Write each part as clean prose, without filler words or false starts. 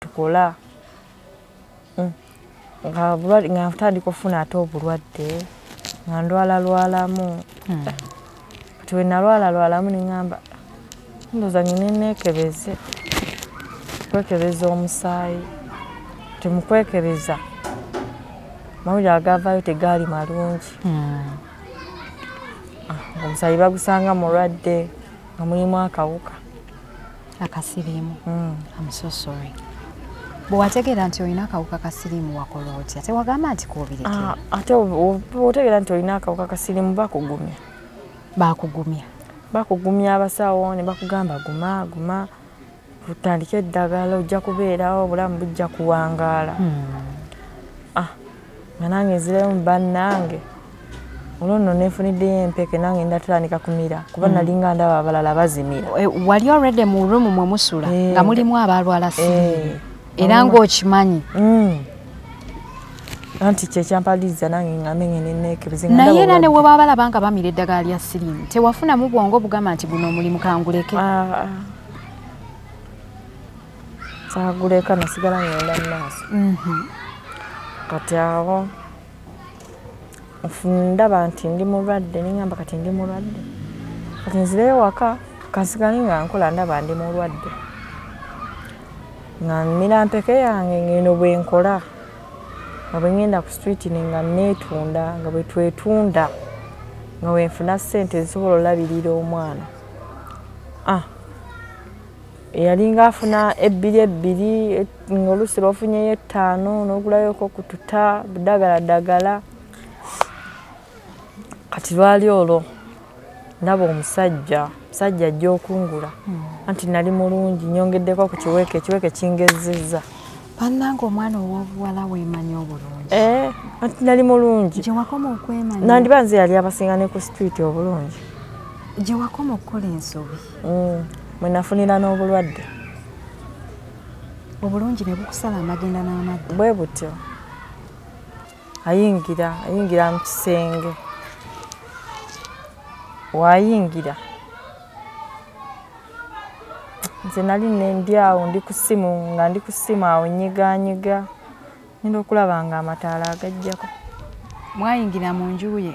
tukola nga bulwadde nga ntandika okufuna ate obulwadde nga ndwalalwalamu kati we nalwalalwalamu ne ŋŋamba ndowooza nnina neekebeze kwekebeza omusaayi temukwekebeza mawulire agavaayo tegaali malungi omusaayi bagusanga mulwadde nga mulimu akawuka akasiriimu. I'm so sorry. Bwe wategeera nti olina akawuka kasiriimu wakola otya? Tewagamba nti koobirekera? Ate otegeera nti olina akawuka kasiriimu bakugumya. Bakugumya? Bakugumya abasawo ne bakugamba guma tutandike eddagala ojja kubeerawo obulamu bujja kuwangaala. Nga nange nzireyo mu bannange olwo nno neefuniddeyo empeke nange ndatandika kumira kuba nalinga ndaba abalala bazimira. Wali already mu ruumu mwe musula nga mulimu abalwala siriimu era ng'okimanyi? Anti kyekyampadiriza nange ngambe ngende neekebeze. Naye era ne bwe baba balaba nga bamira eddagala lya siriimu tewafunamu bwongo bugamba nti guno omulimu kanguleke? Saaguleka nasigala ngenda mu maaso. Kati awo ndaba nti ndi mulwadde neŋŋamba kati ndi mulwadde kati nzireyo waka kansigale nga nkola ndaba ndi mulwadde nga mmira mpeke yange ngeno bwe nkola nga bwe ŋŋenda ku street nga neetunda nga bwe twetunda nga wenfuna ssente zisobola olabirira omwana. Yalinga afuna ebbiri ng'oluusi lw'ofunyeyo 5 n'ogulayoko kututa budagaladagala. Kati lwali olwo ndaba omusajja ajja okungula anti nali mulungi nyongeddeko ku kiweke kingezezza. Bannange omwana ow'obuwala weemanya obulungi. Anti nali mulungi. Gye wakoma okwemanya? Nandiba nze yali abasinga ne ku street obulungi. Gye wakoma okukola ensobi? Mwe nafunira n'obulwadde. Obulungi ne bukusala amagenda n'amadda? Bwe butyo. Ayingira mu kisenge. Wayingira nze nali ndi awo ndi ku ssimu awo nyiganyiga ngenda okulaba nga amataala agajjako. Mwayingira mu nju ye?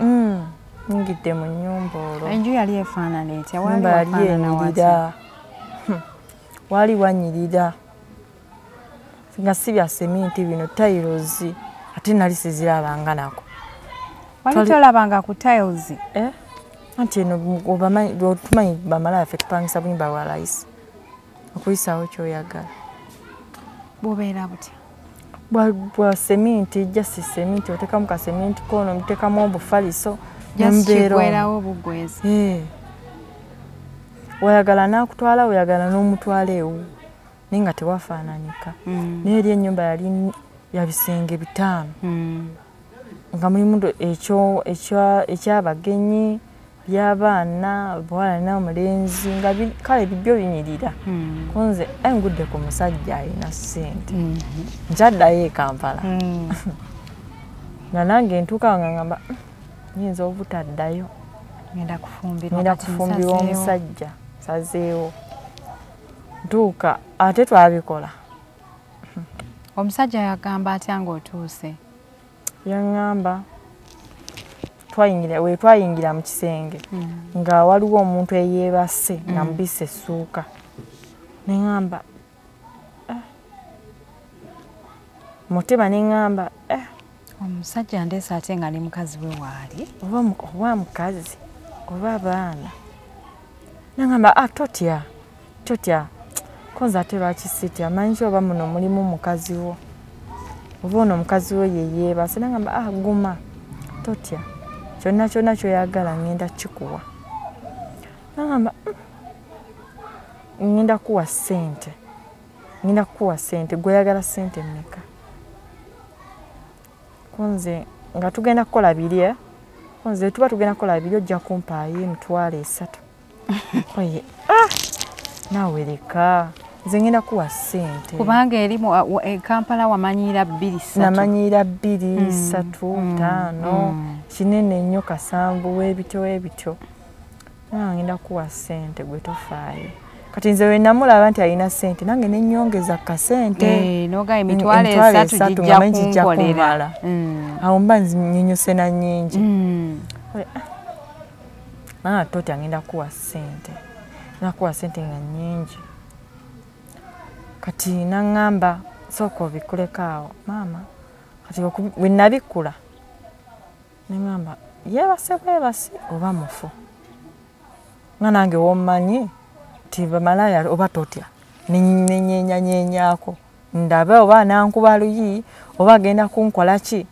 Nyingidde mu nnyumba olwo. Enju yali efaanana etya? Nyumba yali enyirira. Wali wanyirira nga si bya seminti bino tayirozi ate nali sizirabanga nako. Wali tolabanga ku tiles? Anti eno tumanyi bamala yaffe tupangisa bunyumba bwa layisi okuyisaawo kyoyagala. Bubeera butya? Bwa seminti jasi seminti otekamu ka seminti kono mutekamu obufaliso kigwerawo obugwezi. Wayagala n'akutwala oyagala n'omutwala ewu naye nga tewafaananika. Naye eri ennyumba yali ya bisenge 5 nga mulimu ekyabagenyi by'abaana bwala n'omulenzi nga kale bibyo binyirira. Kunze ngudde ku musajja alina ssente nkyaddayo e Kampala nga nange ntuuka nga ngamba nyinza obutaddayo ngenda kufumbirwa omusajja sazeewo ntuuka ate twabikola. Omusajja yagamba atya ng'otuuse? Yaŋŋamba twayingira mu kisenge nga waliwo omuntu eyeebase nga mubisse essuuka ne ŋŋamba mutima ne ŋŋamba omusajja ndeese ate nga ne mukazi we waali oba mukazi oba abaana neŋŋamba totya konza ate lwaki sitya manyi ki oba muno mulimu mukazi wo oba ono mukazi we yeyeebase neŋŋamba guma totya kyonna kyoyagala ngenda kikuwa. Neŋŋamba ngenda kuwa ssente gweyagala ssente mmeka? Kunze nga tugenda kukola biri kunze tuba tugenda kukola biri ojja kumpaayo $3. Oye naawe leka nze ngenda kuwa ssente. Kubanga eri Kampala wamanyira 2-3. Namanyira 2-3-5 kinene nnyo kasanvu w'ebityo. Ngenda kuwa ssente gwe tofaayo. kati nze we namulaba nti alina ssente nange ne nnyongeza kasente noga emitwalo 3 jijja kumala awo mba nnyunyuse na nnyingi toti agenda kuwa ssente nakuwa ssente nga nnyingi kati naŋŋamba sooka obikulekaawo maama kati bwe nabikula neŋŋamba yeebase bwebasi oba mufu nga nange wommanyi nti bamalaya oba totya nenyenyanyenyaako ndabe oba nankuba luyi oba agenda kunkola ki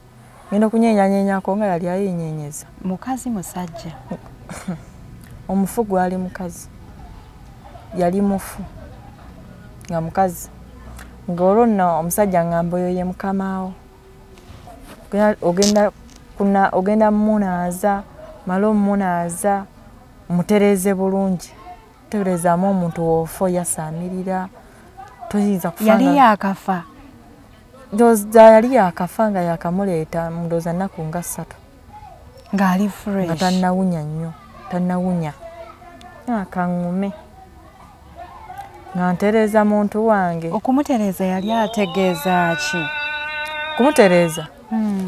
ngenda okunyenyanyenyaako nga yali ayinyenyeza mukazi musajja omufu gwali mukazi yali mufu nga mukazi ng'olwo nno omusajja ngamba oyo ye mukamaawo ogenda mmunaaza mala ommunaaza mutereeze bulungi teberezaamu omuntu woofo yasaamirira toyinza kufa yali yakafa ndowooza yali yakafa nga yakamuleeta ndowooza nnaku nga 3 ng'ali fresh nga tannawunya nnyo tannawunya akaŋŋume nga ntereeza muntu wange okumutereeza yali ategeeza ki kumutereeza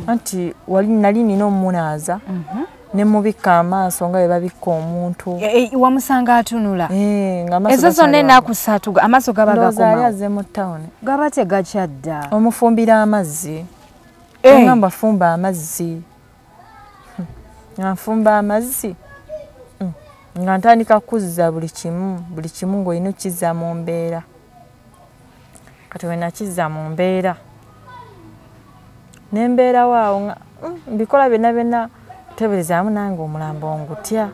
anti nali nina omunaaza ne mubikka amaaso nga bwe babikka omuntu wamusanga atunula ezo zonna ennaku 3 amaaso gaba gakomaali azze mu ttawuni gaba tegakyadda omufumbira amazzi ngamba fumba amazzi nga nfumba amazzi nga ntandika kuzza buli kimu ng'olina okizza mu mbeera kati we nakizza mu mbeera nembeera waawo nga mbikola byonna teberezaamu nange omulambo ngutya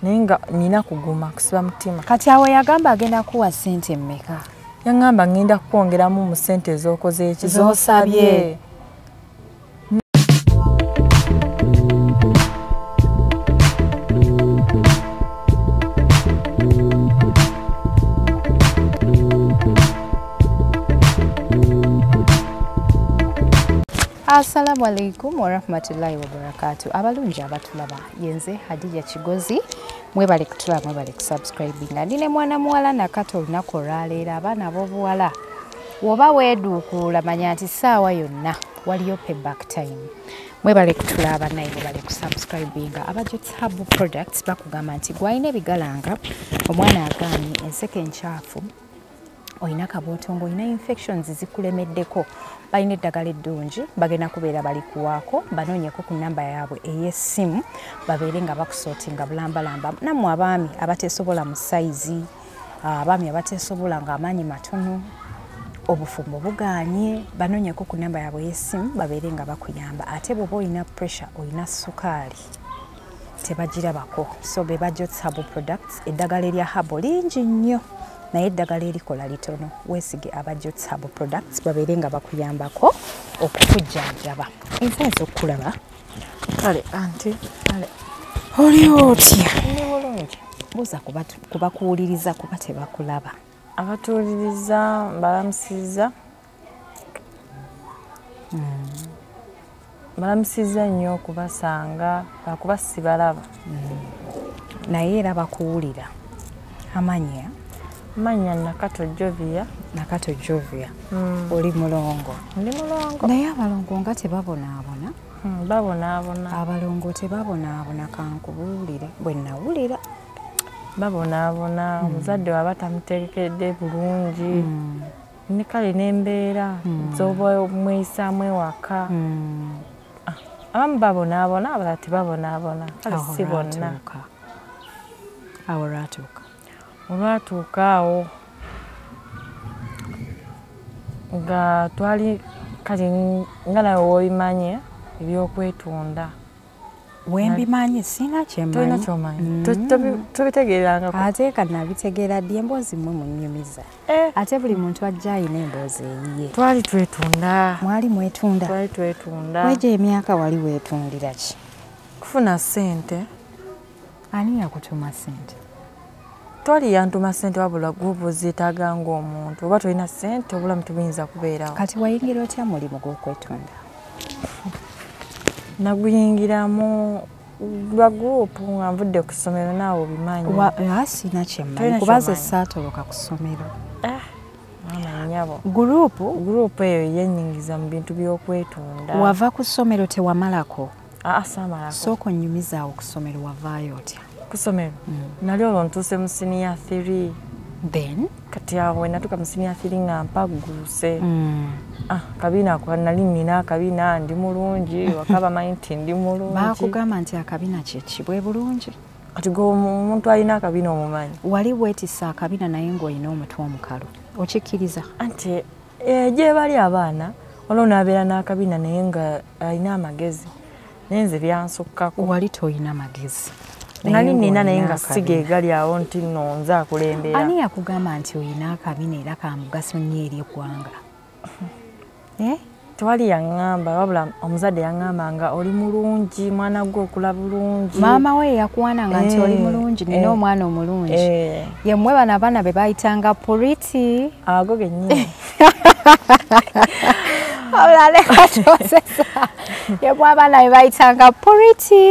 naye nga nina kuguma kusiba mutima kati awo yagamba agenda kuwa ssente mmeka yaŋŋamba ngenda kwongeramu mu ssente ez'okoze ekizosabye Assalamu alaikum wa rahmatullahi wa barakatuh. Abalungi abatulaba yenze Hadija Kigozi mwebale kutulaba mwebale kusubscribinga ndine mwana muwala nakato olunaku olwaleero abaana ab'obuwala woba weeduukuula manya nti ssaawa yonna waliyo payback time mwebale kutulaba naye mwebale kusubscribinga Abajjotz Herbal Products bakugamba nti gwalina ebigalanga omwana agaanye enseke enkyafu oyina kabootongo oyina infections zikulemeddeko balina eddagala eddungi bagenda kubeera balikuwaako banoonyeko ku nnamba yaabwe ey'essimu babeere nga bakusootinga bulambalamba nammwe abaami abateesobola mu sayizi abaami abateesobola ng'amaanyi matono obufumbo bugaanye banoonyeko ku nnamba yaabwe ey'essimu babeere nga bakuyamba ate bw'oba oyina pressure oyina sukaali tebagirabako so be Abajjotz Herbal Products eddagala erya herbal lingi nnyo naye eddagala erikola litono weesige Abajjotz Herbal Products babeere nga bakuyambako okukujjanjaba nsenza okukulaba kale anti kale oli otya ndi bulungi buuza kubakuwuliriza kuba tebakulaba abatuwuliriza mbalamusiza mbalamusiza nnyo okubasanga lwakuba sibalaba naye era bakuwulira amanya manya Nakato Jovia oli mulongo ndi mulongo naye abalongo nga tebabonaabona babonaabona abalongo tebabonaabona kankubuulire bwe nawulira babonaabona omuzadde waba tamutegekedde bulungi ne kale n'embeera z'oba mweyisaamu ewaka abamu babonaabona abalala tebabonaabona kale si bonna awo lwatuuka olwatuuka awo nga twali kati nga nawe w'obimanye ebyokwetunda wembimanyi sina tolina kyomanyi tubitegeeranga ate kanabitegeera ddi emboozi mmwe munnyumiza ate buli muntu ajja alina emboozi eyiye twali twetunda mwali mwetunda twali twetunda wegyo emyaka wali weetundira ki kufuna ssente ani yakutuma ssente twali yantuma ssente wabula gubu zeetaaga ng'omuntu oba tolina ssente obulamu tubuyinza kubeerawo kati wayingira otya mulimu gw'okwetunda naguyingiramu lwa group nga nvudde ku ssomero naawe obimanyi. Sina kyemmanyi kubaza saatoloka ku ssomero. Mama nnyabo. Group eyo yennyingiza mu bintu by'okwetunda. Wava ku ssomero tewamalako? Saamalako. Sooka onnyumizaawo ku ssomero wavaayo otya? Ku ssomero? Nali olwo ntuuse mu senior 3. Then? Kati awo natuuka mu senior 3 nga mpaguuse. Akabina nali nnina akabina ndi mulungi waka bamanyi nti ndi mulungi. Baakugamba nti akabina kyeki bwe bulungi? Kati omuntu alina akabina omumanyi. Wali weetissa akabina naye ng'olina omutwe omukalu okikkiriza? Anti gye bali abaana olwo n'abeera n'akabina naye nga alina amagezi naye nze byansukkako. Wali toyina magezi? Nali nnina naye nga sige gali awo nti nno nze akulembera. Ani yakugamba nti olina akabina era ka mugaso nnyo eri eggwanga? Tewali yaŋŋamba wabula omuzadde yaŋŋambanga oli mulungi mwana gwe okula bulungi. Maama we yakuwananga nti oli mulungi nina omwana omulungi. Yemmwe bano abaana be bayitanga purity. Ago gennyini. Yemmwe abaana be bayitanga purity.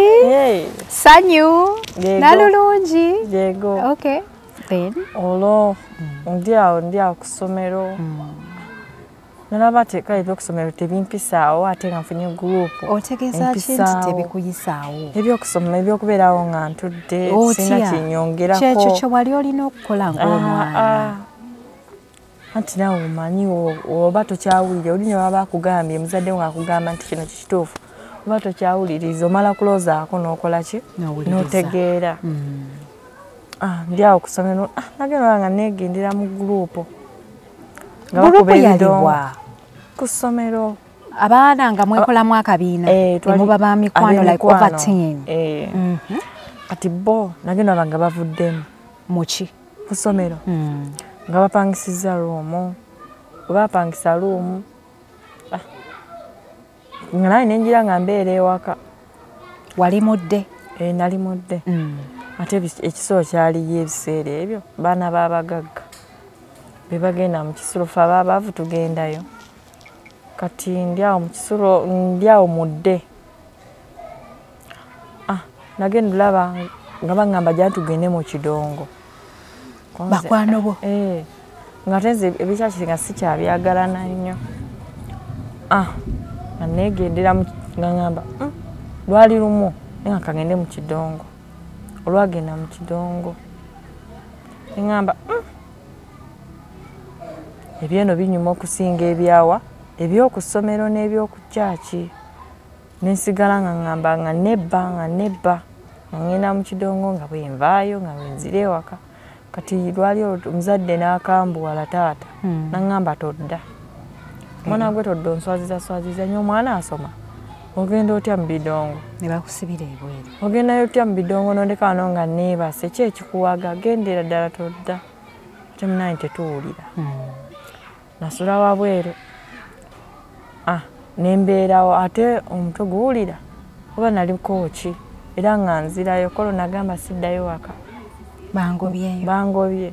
Sanyu. Nalulungi. Yego. Okay. Then? Olwo ndi awo ku ssomero. Nalaba teka ebyokusomero tebimpisaawo ate nga nfunye group. Otegeeza ki nti tebikuyisaawo? Ebyokusoma ebyokubeerawo nga ntudde sina kinyongerako. Kyekyo kye wali olina okukola ng'omwana. Anti naawe omanyi oba tokyawulire oli ne baba akugambye muzadde nga akugamba nti kino kituufu oba tokyawuliriza omala kuloozaako n'okola ki n'otegeera. Ndi awo ku ssomero nagenda nga neegendera mu group. Group yaliwa? Ku ssomero. Abaana nga mwekolamu akabiina temuba ba mikwano like over 10. Kati bo nagenda nga bavuddemu. Muki? Ku ssomero. Nga bapangisizza ruumu. Oba bapangisa ruumu. Nga naye nenjira nga mbeera ewaka. Wali mudde? Nali mudde. Ate ekisolo kyaliyo ebiseera ebyo baana b'abagagga. Be bagenda mu kisulo fe abaavu tugendayo. Kati ndi awo mu kisulo ndi awo mudde. Nagenda olaba nga baŋŋamba gya tugende mu kidongo. Bakwano bo? Nga tenze ebikyaki nga sikyabyagalana nnyo. Nga neegendera nga ŋŋamba lwali lumu naye nga kagende mu kidongo. Olwagenda mu kidongo ne ŋŋamba ebyeno binyuma okusinga ebyawa ebyoku ssomero n'ebyoku kyaki. Nensigala nga ŋŋamba nga nebba nga ngenda mu kidongo nga bwe nvaayo nga bwe nzira ewaka. Kati lwali omuzadde n'akambuwala taata naŋŋamba todda. Omwana gwe todda onswaziza nnyo omwana asoma. Ogenda otya mu bidongo? Ne bakusibira ebweru. Ogendayo otya mu bidongo n'ondeka wano nga neebase ki ekikuwaga gendera ddala todda. Ate munaye tetuwulira. Nasula wabweru. Nembeerawo ate omutwe guwulira oba naliko ki era nga nzirayo kolo nagamba siddayo waka. Bangobye.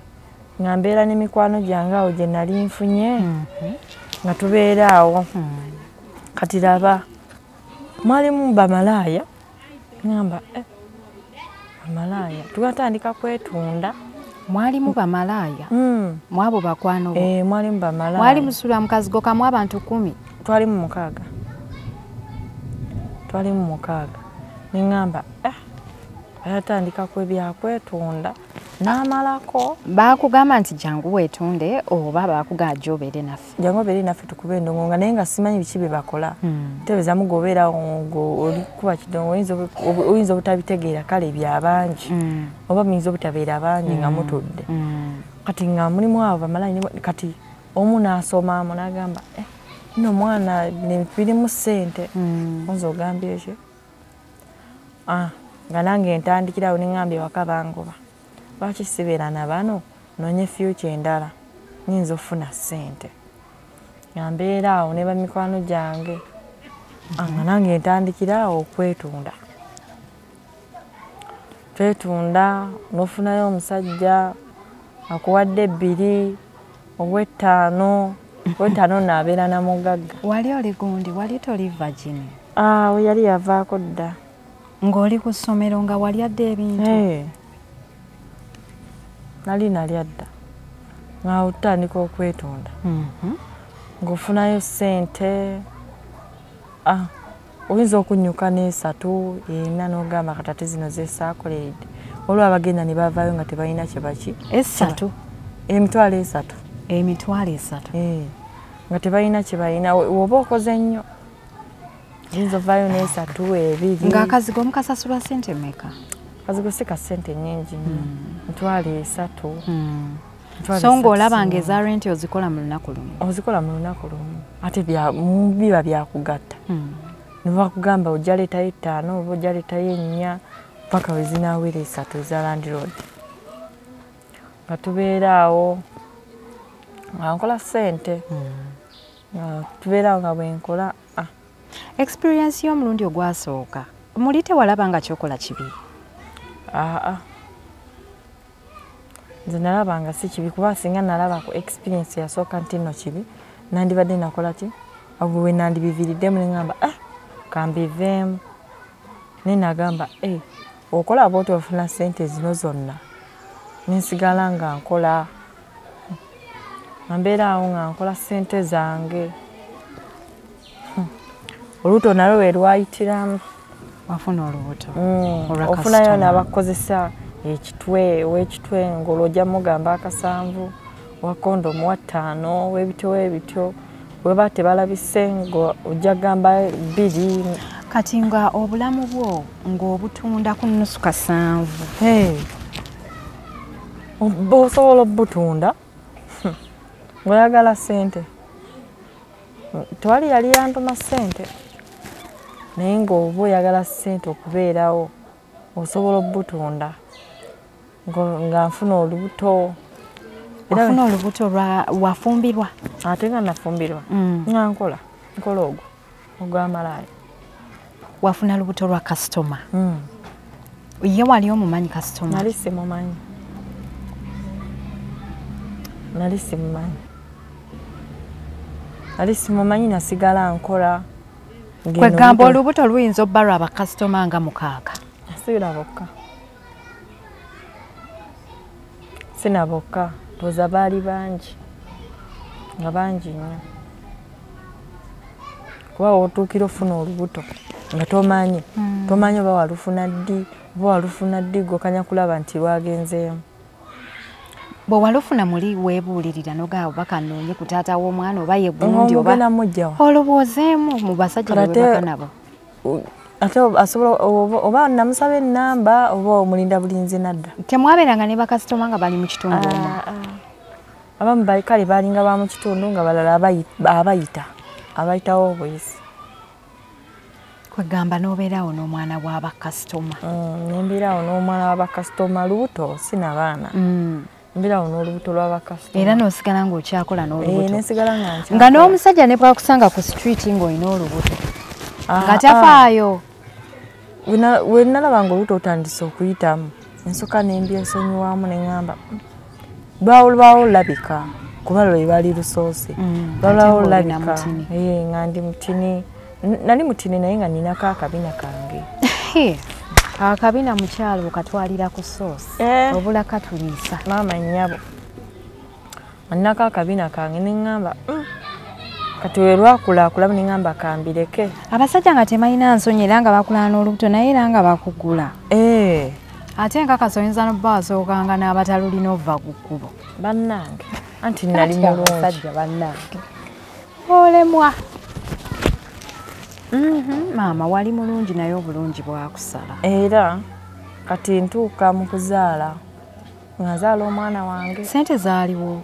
Nga mbeera n'emikwano gyange awo gye nali nfunye nga tubeera awo. Kati laba mwalimu bamalaaya. Ngamba bamalaaya tugatandika kwetunda. Mwalimu bamalaaya? Mwabo bakwano bo? Mwalimu bamalaaya. Mwali musula mukazi go kamu abantu 10? Twalimu 6. Nengamba bayatandika kwetunda n'amalako. Baakugamba nti jangu weetunde oba baakugamba obeere naffe? Jangu obeere naffe tukube endongo nga naye nga simanyi biki bye bakola. Tebeeza mugobeera oli kuba kidongo oyinza obutabitegeera kale byabangi oba muyinza obutabeera bangi nga mutudde. Kati nga mulimu abo bamalayi kati omu n'asomamu n'agamba nno omwana birimu ssente oyinza ogambye ekyo. Nga nange ntandikirawo neŋŋambye waka bangoba. Lwaki sibeera na bano noonye future endala nyinza ofuna ssente. Nga mbeera awo ne bamikwano gyange. Nga nange ntandikirawo okwetunda. Twetunda n'ofunayo omusajja akuwadde 2 ogw'ettaano. Ogw'ettaano n'abeera na mugagga. Wali oli gundi wali toli virgin? We yali yavaako dda. ng'oli ku ssomero nga wali adda ebintu? Nali adda nga otandika okwetunda ng'ofunayo ssente oyinza okunyuka n'esatu ena n'ogamba katate zino zeesaakoleredde olwo abagenda ne bavaayo nga tebalina kye baki esatu emitwalo esatu nga tebalina kye balina oba okoze nnyo oyinza ovaayo n'esatu ebiri ng'akazigo mukasasulwa ssente mmeka? Akazigo si ka ssente nnyingi nnyo mitwalo esatu so ng'olabanga eza renti ozikola mu lunaku lumu? Ozikola mu lunaku lumu ate biba byakugatta ne bakugamba ojja leetayo 5 oba ojja leetayo 4 paka we zinaawera 3 eza landlord nga tubeera awo nga nkola ssente tubeera awo nga bwenkola experience y'omulundi ogwasooka muli tewalaba nga kyokola kibi? Nze nalaba nga si kibi kuba singa nalaba ku experience yasooka nti nno kibi nandibadde nakola ki abo we nandibiviiriddemu ne ngamba kambiveemu ne nagamba okola bwoti ofuna ssente zino zonna nensigala nga nkola mbeera awo nga nkola ssente zange olubuto nalwo we lwayitiramu. Wafuna olubuto ofunayo n'abakozesa ow'ekitwe ng'olwojja mugamba 7 wa kondomu wa 5 w'ebityo weba tebalabise ng'ojja gamba 2 kati nga obulamu bwo ng'obutunda ku nnusu 7 osobola obutunda ng'oyagala ssente tewali yali yantuma ssente naye ng'oba oyagala ssente okubeerawo osobola obutunda nga nfuna olubuto. Wafuna olubuto wafumbirwa? Ate nga nafumbirwa nga nkola ogw'amalaaya. Wafuna lubuto lwa kasitoma? Ye wali omumanyi kasitoma? Nali simumanyi. Nali simumanyi nasigala nkola. Kwegamba olubuto luyinza obba lwa bakasitoma nga 6? Sibira bokka. Sina bokka. Toza baali bangi. Nga bangi nnyo. Kuba otuukira ofuna olubuto nga tomanyi. Tomanyi oba walufuna ddi gokanya kulaba nti lwagenzeemu. Bwe walufuna muli weebuulirira n'ogamba bakanoonye ku taata w'omwana oba ye gundi oba oloboozeemu mu basajja bebaka nabo. Ate asobola oba namusaba ennamba oba omulinda bulinzi nadda. Temwabeeranga ne bakasitoma nga bali mu kitundu omwo? Abamu kale baalinga ba mu kitundu nga balala abayitawo obuyisi. Kwegamba n'obeerawo n'omwana w'abakasitoma? Nembeerawo n'omwana w'abakasitoma lubuto sina baana. Mbirawo n'olubuto lw'abakasitoma. Era n'osigala ng'okyakola n'olubuto? Nensigala nga nkyakola. Nga n'omusajja ne bwakusanga ku street ng'olina olubuto nga tafaayo? We nalaba ng'olubuto otandise okuyitamu ensooka nembyesonyiwamu ne ngamba lwawo olabika kuba lwe bali lusoose lwawo olabika nga ndi mutini. Nali mutini naye nga ninako akabina kange. Akabina mukyalo okatwalira ku soosi obula katuliisa. Maama nnyabo annako akabina kange ne ngamba kati we lwakulakulamu ne ngamba kambireke. Abasajja nga temalina nsonyi era nga bakulana n'olubuto naye era nga bakugula. Ate nkakasa oyinza n'obba wasookanga n'abatalulina ova ku kkubo. Bannange anti nali mulungi. Abasajja bannange olemwa. Maama wali mulungi naye obulungi bwakusala. Era kati ntuuka mu kuzaala nga nzaala omwana wange. Ssente zaaliwo?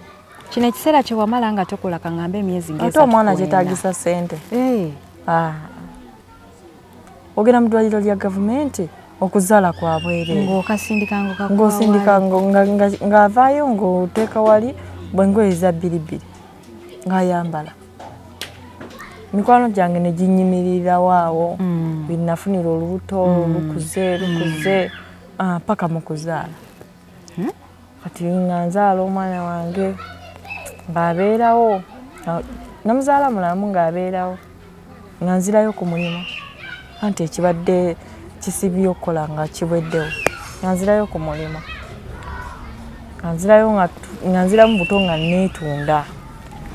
Kino ekiseera kye wamala nga tokola kaŋŋambe emyezi ng'esatu. Ate omwana kyetaagisa ssente. Ogenda mu ddwaliro lya gavumenti okuzaala kwa bwereere. Ng'osindika ng'avaayo ng'oteeka wali bw'engoye eza 2 ng'ayambala. Mikwano gyange ne ginyimirira waawo binafunira olubuto lukuze paka mu kuzaala. Kati nga nzaala omwana wange ng'abeerawo namuzaala mulamu ng'abeerawo nga nzirayo ku mulimu anti ekibadde kisibye okukola nga kibweddewo nga nzirayo ku mulimu nga nzirayo nga nziramu buto nga neetunda.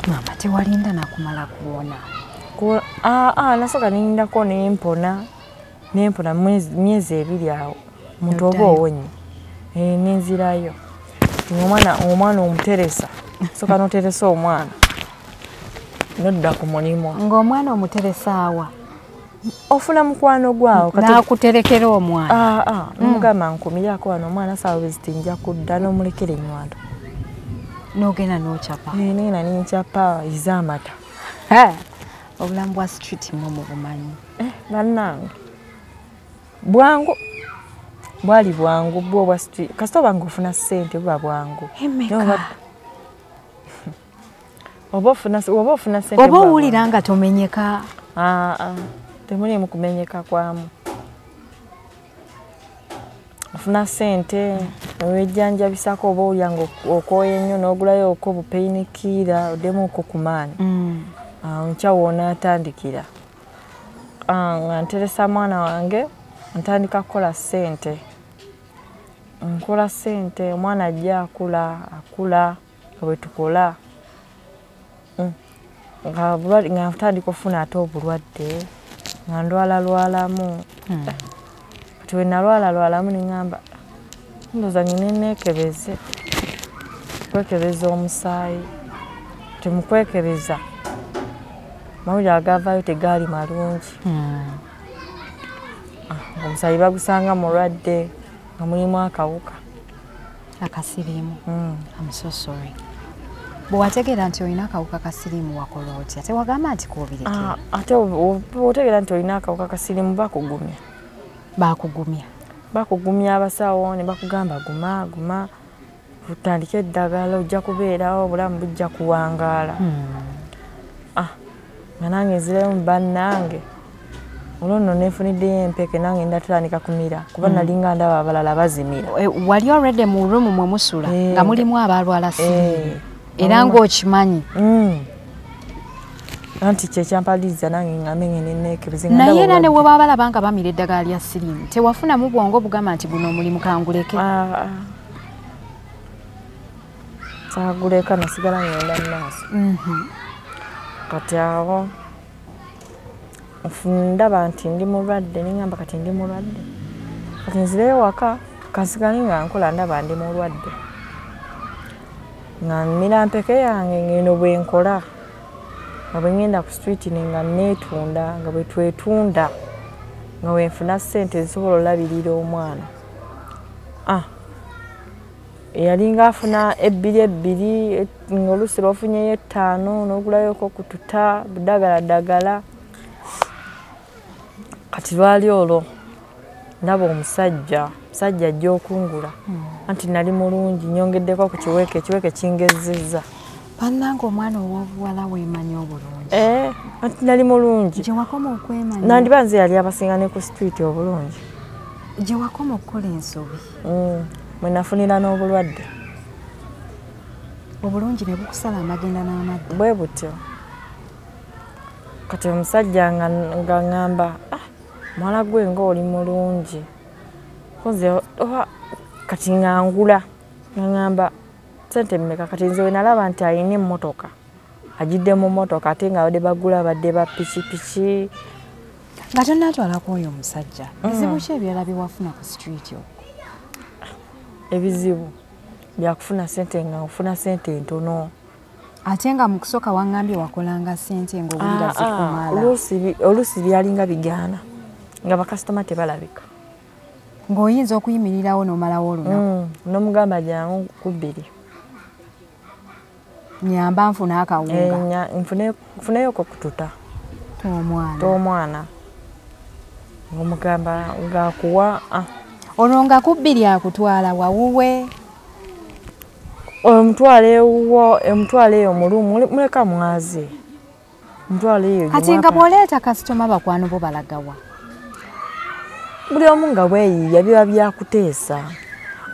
Mama tewalinda nakumala kuwona? Nasooka nindako nempona myezi 2 awo muntu oba owonye nenzirayo omwana omuteresa soka noteresa omwana nodda ku mulimu. Ng'omwana omuteresa awa? Ofuna mukwano gwawo nakuterekera omwana? Nomugamba nkumirako wano omwana saawa beziti nja kudda n'omulekera enywando. N'ogenda n'okyapa? Nena ninkyapa izamata. Obulamu bwa street mwe mubumanyi? Bannange bwangu bwali bwangu bwo bwa street kasita oba ng'ofuna ssente buba bwangu. Oba ofuna ssente oba owulira nga tomenyeka? Temulimu kumenyeka kwamu. Ofuna ssente owejjanjabisako oba olya nga okooye nnyo n'ogulayo oko bupeyinikiira oddemu oko ku maani. Nkya woonaatandikira nga nteresa mwana wange ntandika kukola ssente. Nkola ssente omwana ajja akula nga bwe tukola nga ntandika ofuna ate obulwadde nga ndwalalwalamu. Kati we nalwalalwalamu neŋŋamba ndowooza nnyina neekebeze kwekebeza omusaayi. Temukwekebeza amawulire agavaayo tegaali malungi. Omusaayi bagusanga mulwadde nga mulimu akawuka akasiriimu. I'm so sorry. Bwe wategeera nti olina akawuka kasiriimu wakola otya? Tewagamba nti koobirekera? Ate otegeera nti olina akawuka kasiriimu bakugumya. Bakugumya? Bakugumya abasawo ne bakugamba guma tutandike eddagala ojja kubeerawo obulamu bujja kuwangaala. Nga nange nzirayo mu bannange olwo nno neefuniddeyo empeke nange ndatandika kumira kuba nalinga ndaba abalala bazimira. Wali already mu rumu mwe musula nga mulimu abalwala siriimu era ng'okimanyi? Anti kyekyampaliriza nange ngambe ngende neekebeze. Naye era ne bwe baba balaba nga bamira eddagala lya siriimu tewafunamu bwongo bugamba nti guno omulimu kanguleke? Saaguleka nasigala ngenda mu maaso. Kati awo ndaba nti ndi mulwadde neŋŋamba kati ndi mulwadde kati nzireyo waka kansigale nga nkola ndaba ndi mulwadde nga mmira mpeke yange ngeno bwe nkola nga bwe ngenda ku street nga neetunda nga bwe twetunda nga wenfuna ssente zisobola olabirira omwana. Yalinga afuna 2 ng'oluusi lw'ofunyeyo 5 n'ogulayoko kututa budagala. Kati lwali olwo ndaba omusajja ajja okungula anti nali mulungi nyongeddeko ku ekiweke kingezezza. Bannange omwana ow'obuwala weemanyi obulungi? Anti nali mulungi. Gye wakoma okwemanya? Nandiba nze yali abasinga ne ku street obulungi. Gye wakoma okukola ensobi? Mwe nafunira n'obulwadde. Obulungi ne bukusala amagenda n'amadda? Bwe butyo. Kati omusajja nga ngamba mwala gwe ng'oli mulungi. Kati ngangula ngamba ssente mmeka kati nze we nalaba nti alina emmotoka agidde mu mmotoka ate nga badde bagula badde ba pikipiki. Nga tonnatwalako oyo omusajja bizibu ki ebirala bye wafuna ku street okwo? Ebizibu byakufuna ssente nga ofuna ssente ntono. Ate nga mu kusooka waŋŋambye wakolanga ssente ng'owulira zikumala? Oluusi byalinga bigaana nga bakasitoma tebalabika. Ng'oyinza okuyimirirawo n'omalawo olunaku? N'omugamba jangu ku 2. Nyamba nfune akawunga? Nfuneyo ko kututa. T'omwana. Ng'omugamba ng'akuwa. Olwo nga ku 2 akutwala wawuwe? Emutwale eyo mulumu muleka mwaze. Mutwale eyo. Kati nga bw'oleeta kasitoma bakwano bo balagawa? Buli omu nga bweyiiya biba byakuteesa.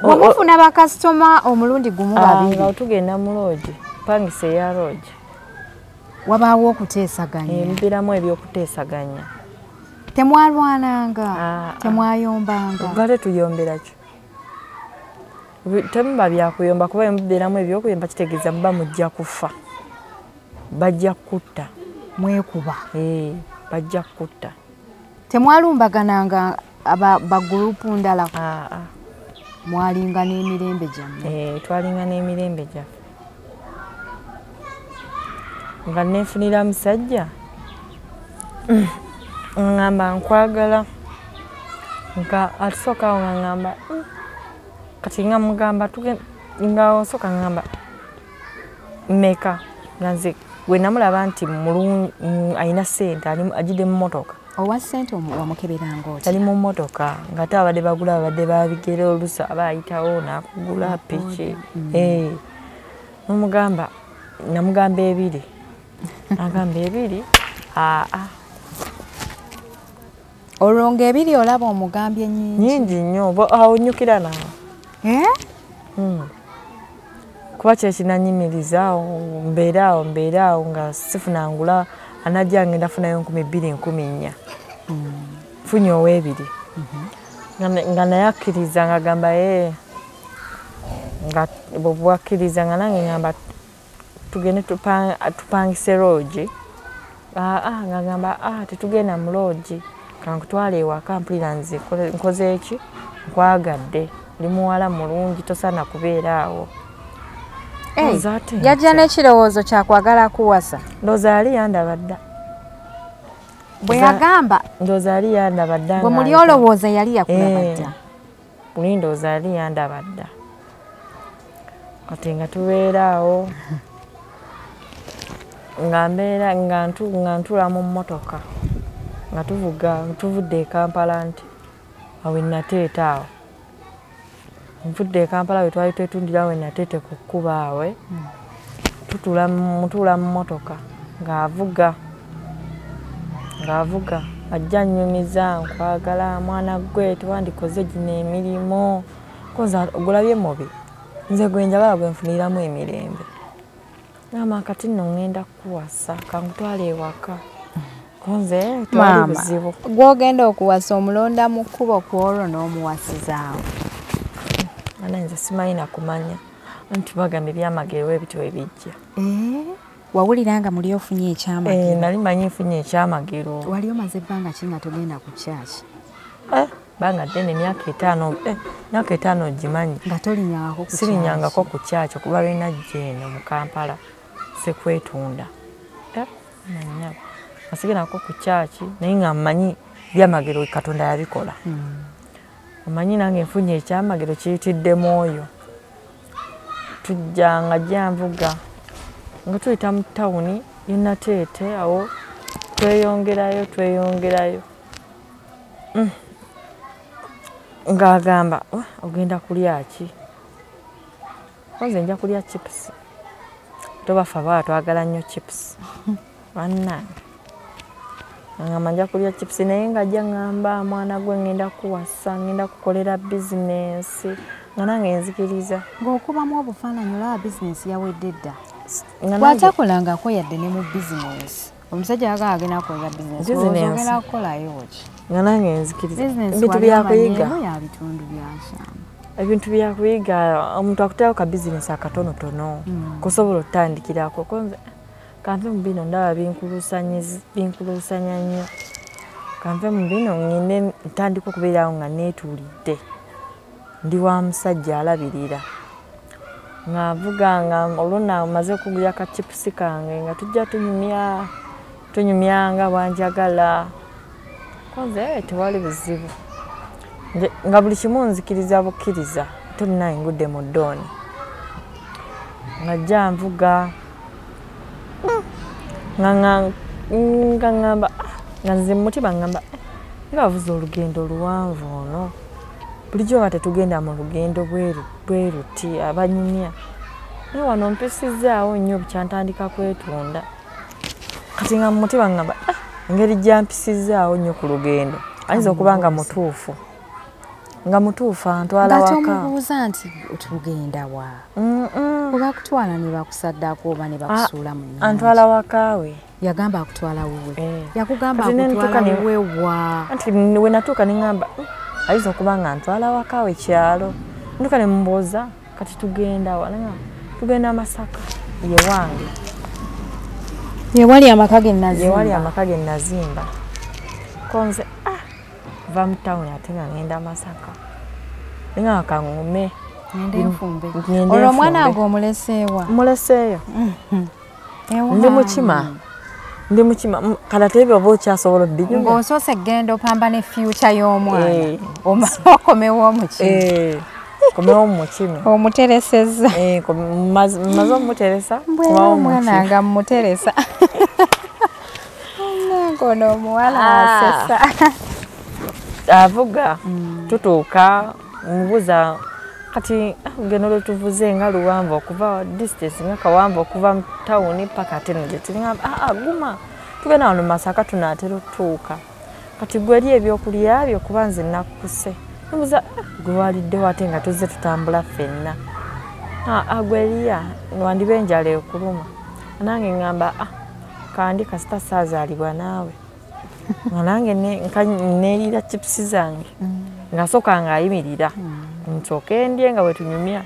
Bw'omufuna bakasitoma omulundi gumu 2 nga tugenda mu loogi pangisa eya loogi wabaawo okuteesaganya? Mpiramu ebyokuteesaganya. Temwalwananga, temwayombanga. Gale tuyombera ki? Temuba byakuyomba kuba mubeeramu ebyokuyomba kitegeeza muba mujja kufa. Bajja kutta. Mwekuba. Bajja kutta. Temwalumbagananga ba group ndala. Mwalinga n'emirembe gyammwe. Twalinga n'emirembe gyaffe. Nga neefunira musajja ngamba nkwagala nga atusooka awo nga ngamba kati nga mugamba nga osooka ngamba mmeka nga nze gwe namulaba nti alina ssente agidde mu mmotoka. Owa ssente wamukeberanga oti? Ali mu mmotoka nga ate abadde bagula babadde babigere olusa aba ayitawo n'akugula piki. Namugamba 2 agamba 2 olonga 2 olaba omugambye nyingi nnyo onyukira nawe kuba kyekinanyimiriza mbeeraawo nga sifunangula anajja ngenda funayo 2,000 funye ow'ebiri nga naye akkiriza nga gamba nga bwebwakkiriza nga nange ngamba tugende tupangise loogi nga gamba tetugenda mu loogi kankutwala ewaka mpulira nze nkoze eki nkwagadde oli muwala mulungi tosaana kubeera awo. Yajja n'ekirowoozo kyakwagala kuwasa? Ndowooza yali yandaba dda. Bwe yagamba? Ndowooza yali yandaba dda. Bwe muli olowooza yali yakulaba dda? Buli ndowooza yali yandaba dda. Kati nga tubeera awo nga ntula mu mmotoka nga tuvudde e Kampala nti awe nateeta awo. Nvudde e Kampala we twali twetundira we nateete ku kkuba awe. Tutuula mu mmotoka ng'avuga ajja nnyumiza nkwagala mwana gwe tewandikoze gino emirimu koza ogulabye mubi nze gwe njagala gwe nfuniramu emirembe. Ngamba kati nno ŋŋenda kukuwasa kankutwala ewaka. Konze twali buzibu. Gw'ogenda okuwasa omulonda mu kkubo ku olwo n'omuwasizaawo? Nze simanyi na kumanya anti bagamba ebyamagero ebityo ebijja. Wawulira nga muli ofunye ekyamagero? Nali manyi nfunye ekyamagero. Wali omaze ebbanga ki nga togenda ku kyaki? Banga ddene emyaka 5 gimanyi. Nga tolinyangako ku kyaki? Sirinyangako ku kyaki okuba lwena jjeeno mu Kampala sekwetunda. Nasigerako ku kyaki naye nga mmanyi byamagero Katonda yabikola. Omanyi nange nfunye ekyamagero kiyitidde mwoyo. Tujja nga janvuga nga tuyita mu tawuni yenateete awo tweyongerayo ng'agamba ogenda kulya ki? Nze nja kulya chips. Tobafa baba twagala nnyo chips. Bannange ngamba nja kulya chips naye ng'ajja ngamba mwana gwe ngenda kuwasa ngenda kukolera bizinensi nga nange nzikiriza. Ng'okubamu obufaananyi olaba bizinensi yawedde dda. Bw'atakolangako yadde ne mu bizinensi. Omusajja yagala agenda kukolera bizinensi. Ogenda kukolayo ki? Nga nange nzikiriza. Ebintu byakuyiga. Ebintu byakuyiga omuntu akuterawo ka bizinensi akatonotono kusobola otandikirako. Konze kampe mu bino ndaba binkuluusanya nnyo. Kampe mu bino ngende ntandika okubeerawo nga neetuulidde. Ndi wa musajja alabirira. Ng'avuga nga olwonna maze okugulya ka chipusi kange nga tujja tunyumya nga bwanjagala. Konze tewali buzibu. Nga buli kimu nzikiriza bukkiriza tolina engudde mu ddooni. Ng'ajja nvuga nga ngamba nga nze mu mutima ngamba ng'avuze olugendo luwanvu ono. Bulijjo nga tetugenda mu lugendo bwe ruti abanyumya. Naye wano mpisizaawo nnyo bukyantandika kwetunda. Kati nga mu mutima ngamba engeri gyampisizaawo nnyo ku lugendo ayinza okuba nga mutuufu. nga mutuufa ntwala waka. Ngatomubuuza nti tugenda wa? Kuba kutwala ne bakusaddako oba ne bakusuula mu nnyanja. Antwala wakawe. Yagamba akutwala wuwe. Yakugamba akutwala wuwe wa? Anti we natuuka ne ngamba ayinza okuba nga ntwala wakawe kyalo. Ntuuka ne mumbuuza kati tugenda wa? Tugenda Masaka ye wange. Yewali amaka ge nazimba. Yewali amaka ge nazimba. Konze va mu town ate nga ngenda Masaka. Nga kangume. Ngende nfumbe. Olwo mwana wange omuleseewa. Muleseeyo. Ndi mukima kala tebe obo kyasobola binyuma. Ng'osoose genda opambane future y'omwana. Okomewo omukima. Komewo mukimi. Omutereseza. Mazo muteresa. Omwana nga muteresa. Ngono omuwala asesa. Avuga tutuuka mubuza kati ngeno lutuvuze nga luwanvu okuva distance nga kawanvu okuva mu town paka tenje tinga guma tugenda wano Masaka tunatero tuuka kati gweri ebyokulya byo kubanze nakuse mubuza gwalidde wate nga tuzze tutambula fenna agweriya nwandibe njale okuluma nange ngamba kandi kasita saazaalibwa naawe nange neerira chips zange ngasoka nga ayimirira nsoke ndye nga wetunyumya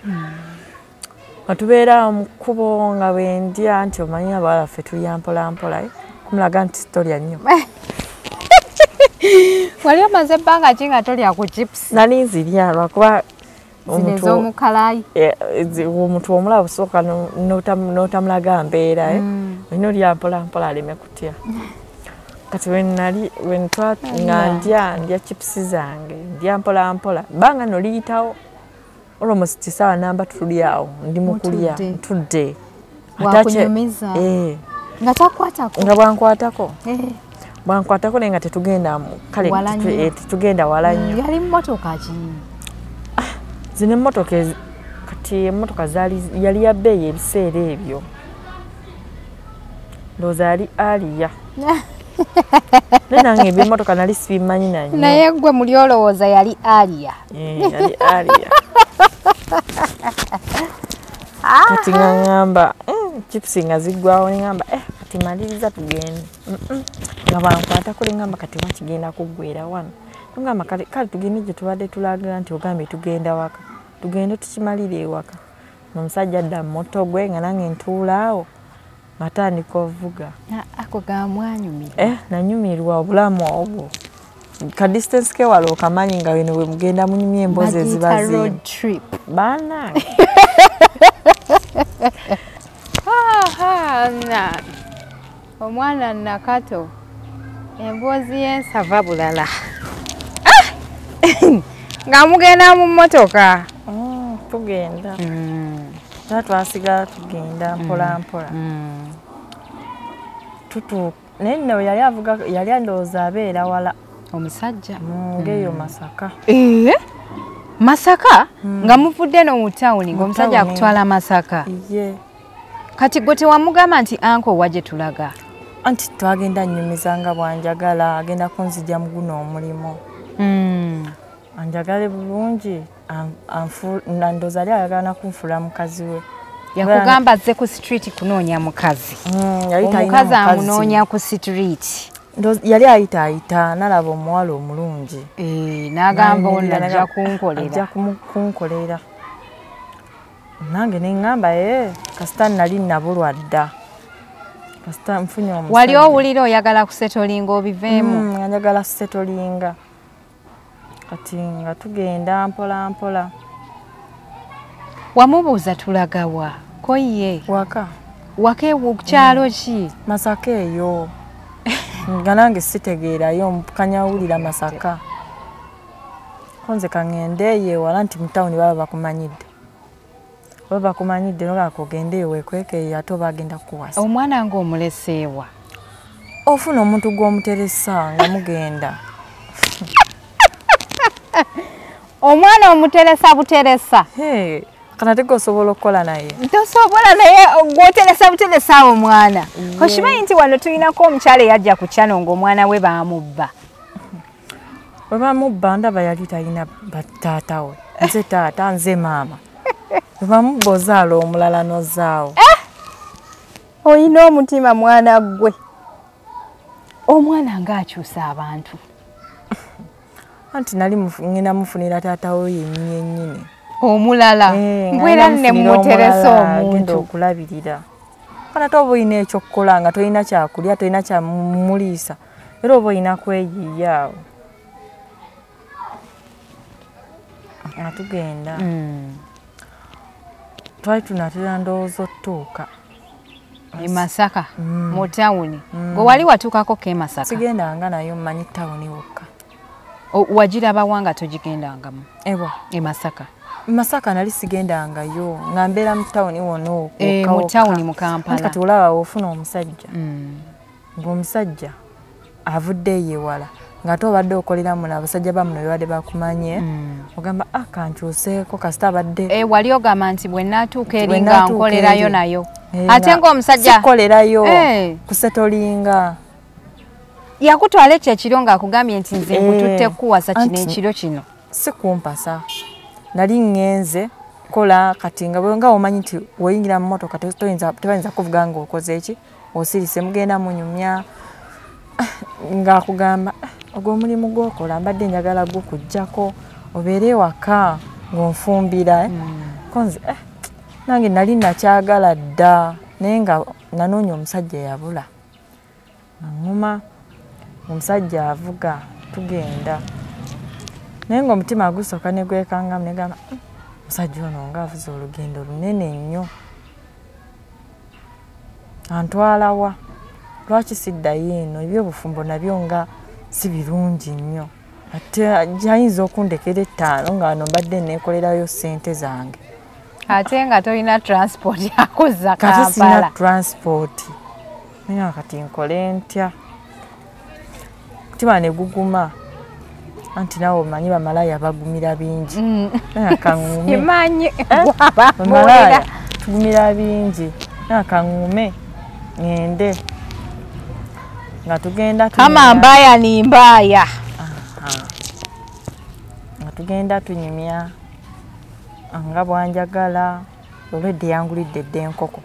nga tubeera mu kkubo nga bwendya nti omanyi abawala ffe tulya mpolampola kumulaga nti tolya nnyo. Wali omaze ebbanga ki nga tolya ku chips? Nali nzirya lwakuba omuntu omulaba osooka n'otamulaga mbeera olina olya mpolampola aleme kutya. Kati nga ndya chips zange ndya mpolampola banga noliyitawo almost sawa namba tulyawo ndi mukulya tudde wakunyumiza nga takwatako nga bwankwatako naye nga tetugenda kale tetugenda wala nnyo. Yali mmotoka ki? Zino emmotoka kati emmotoka yali ya bbeeyi ebiseera ebyo ndowooza yali aliya. Nange ebimotoka nali sibimanyi nanyo. Naye gwe muli olowooza yali aliya. Yali aliya. Kati ngamba chips nga ziggwawo ngamba kati maliriza tugende. Nga bankwata kuli ngamba kati wakigenda kuggwera wano. Ngamba kale tugende gye tubadde tulagira nti ogambye tugenda waka. Tugende tukimalira ewaka. Omusajja adda mu moto gwe nga nange ntuulaawo. Matandika ovuga. Ako gamwanyumirwa. Nanyumirwa obulamu obwo. Ka distance ke walo kamanyi nga weno we mugenda munyumye emboze ezibazi. Road trip. Bana. Omwana nakato. Embozi y'ensava bulala. Nga mugenda mu mmotoka. Tugenda. Twasiga tugenda mpolampola. Nene yali andowooza abeera wala omusajja ngeyo Masaka. Masaka? Nga muvudde no mu town ng'omusajja akutwala Masaka. Kati gwe tewamugamba nti anko wa gye tulaga? Anti twagenda nnyumiza nga bwanjagala agenda kunzija mu guno omulimu. Anjagale bulungi ndowooza ali ayagala nakunfuula mukazi we. Yakugamba azze ku street kunoonya mukazi. Omukazi amunoonya ku street. Yali ayita nalaba omuwala omulungi. N'agamba ono ajja kunkolera. Ajja kunkolera. Nange ne ngamba kasita nali nabulwa dda. Kasita nfunye omusajja. Wali owulira oyagala kusetolinga obiveemu? Njagala kusetolinga. Kati nga tugenda mpolampola. Wamubuuza tulagawa? Koye? Waka. Wake kyalo ki? Masaka eyo. Nga nange sitegeerayo kanyawulira Masaka. Konze kangende yewala nti mu town baba bakumanyidde. Baba bakumanyidde nolako gendeyo wekweke ate bagenda kuwasa. Omwana nga omuleseewa. Ofuna omuntu gw'omuteresa nga mugenda. Omwana omuteresa buteresa. Kana tegosobola okukola naye. Tosobola naye gwoteresa buteresa omwana. Kokimanyi nti wano tulinako omukyala eyajja ku kyano ng'omwana we baamubba. bwe bamubba ndaba yali talina taata we nze taata nze maama bwe bamubba ozaala omulala nozaawo oyina omutima mwana gwe omwana ng'akyusa abantu anti nali ngenda mufunira taata we yennyini omulala ngwera ne muteresa omuntu okulabirira kana toba oyina ekyokukola nga tolina kyakulya tolina kyamuliisa era oba oyina kweyiiyaawo nga tugenda twali tunatera ndowooza otuuka e Masaka mu tawuni gwe wali watuukako ke Masaka sigendanga nayo mmanyi tawuni wokka wagiraba wanga togigendangamu ewa e Masaka Masaka nali sigendangayo nga mbeera mu tawuni wano mu tawuni mu Kampala kati olaba ofuna omusajja ng'omusajja avuddeyo ewala ng'ate obadde okoleramu n'abasajja bamuno bebadde bakumanye ogamba kankyuseeko kasita abadde wali ogamba nti bwe nnaatuuka eri nga nkolerayo nayo ate ng'omusajja sikolerayo kusetolinga yakutwala ekyo ekiro ng'akugambye nti nze nkututte kuwasa kino ekiro kino si kumpasa nali ngenze kola kati nga omanyi nti woyingira mu mmotoka tebayinza kuvuga ng'okoze eki osirise mugenda munyumya ng'akugamba ogwo omulimu gw'okola mbadde njagala gukujjako obeere waka ng'onfumbira konze nange nali nakyagala dda naye nga nanoonya omusajja yabula nguma omusajja avuga tugenda naye ng'omutima gusooka ne gwekangamu ne gamba omusajja ono ng'avuze olugendo lunene nnyo antwalawa lwaki siddayo eno ebyobufumbo nabyo nga si birungi nnyo ate ayinza okundekera 5 nga wano mbadde neekolerayo ssente zange ate nga tolina transport yakuzza Kampala kati sina transport naye kati nkole ntya mutima ne guguma anti nawe omanyi bamalaya bagumira bingi akaŋŋume imanyi bamalaya tugumira bingi akaŋŋume ngende nga tugenda kama mbaya ni mbaya nga tugenda tunyumya nga bwanjagala olwedde yangulidde dde enkoko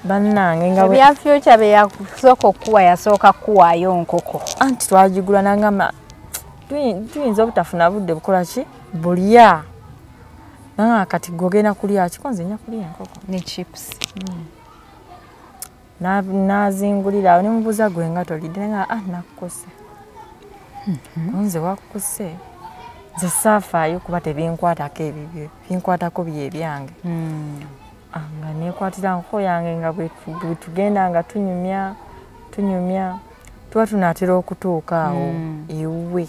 bannange nga ebya future be yakusooka okuwa yasooka kuwaayo nkoko anti twagigula nangamba tuyinza obutafuna budde bukola ki bulya nanga kati gogenda kulya kikonze nya kulya enkoko ne chips nazingulira awo nemubuuza gwe nga tolidde nga nakukose konze wakukuse nze saafaayo kuba tebinkwatako ebibyo binkwatako bye ebyange nga nekwatira nkoko yange nga bwe tugenda nga tunyumya tuba tunatera okutuuka awo ewuwe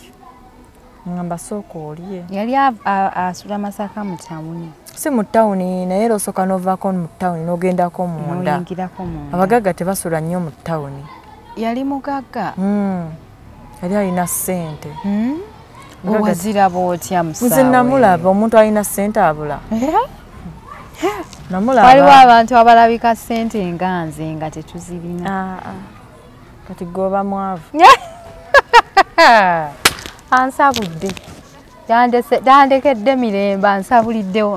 ngamba sooka olye yali asula Masaka mu tawuni si mu tawuni naye era osooka novaako mu tawuni n'ogendako munda abagagga tebasula nnyo mu tawuni yali mugagga yali alina ssente waziraba otya musaawe nze namulaba omuntu alina ssente abula waliwo abantu abalabika ssente nga nze nga tetuzirina kati goba mwavu ansabudde yandekedde mirembe ansabuliddewo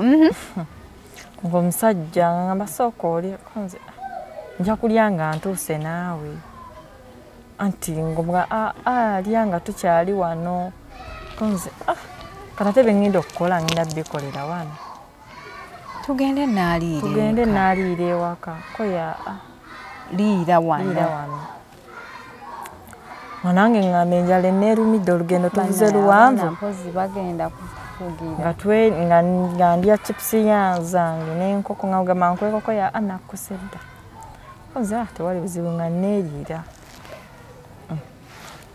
ng'omusajja ngamba sooka olye konze nja kulya nga ntuuse naawe anti ngomga alya nga tukyali wano konze katate bengenda okukola ngenda bikolera wano tugende naaliira ewaka koya liira wano mwanange ngamba enjala enneerumidde olugendo tuvuze luwanvu nga ndya chipusi zange n'enkoko nga gamba nkwekoko ya nakuse dda konze tewali buzibu nga nneeriira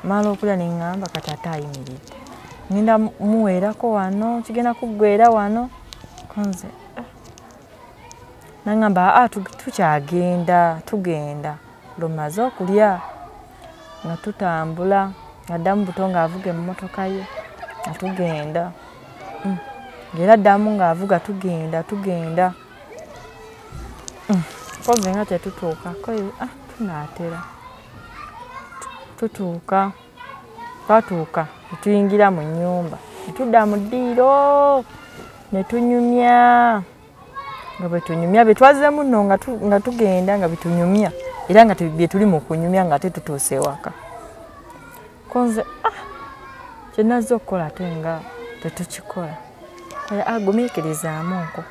mala okulya neŋŋamba kati ate ayimiridde ngenda muweerako wano kigenda kuggwera wano konze naŋŋamba tugenda lumaze okulya nga tutambula addamu buto ng'avuga emmotoka ye nga tugenda ng'era addamu ng'avuga tugenda konze nga tetutuukako tunaatera tutuuka twatuuka tuyingira mu nnyumba tudda mu ddiiro ne tunyumya nga bwe tunyumya bye twazzemu nno nga tugenda nga bitunyumya era nga bye tuli mu kunyumya nga tetutuuse ewaka konze kye nazze okukola ate nga tetukikola gumiikirizaamuko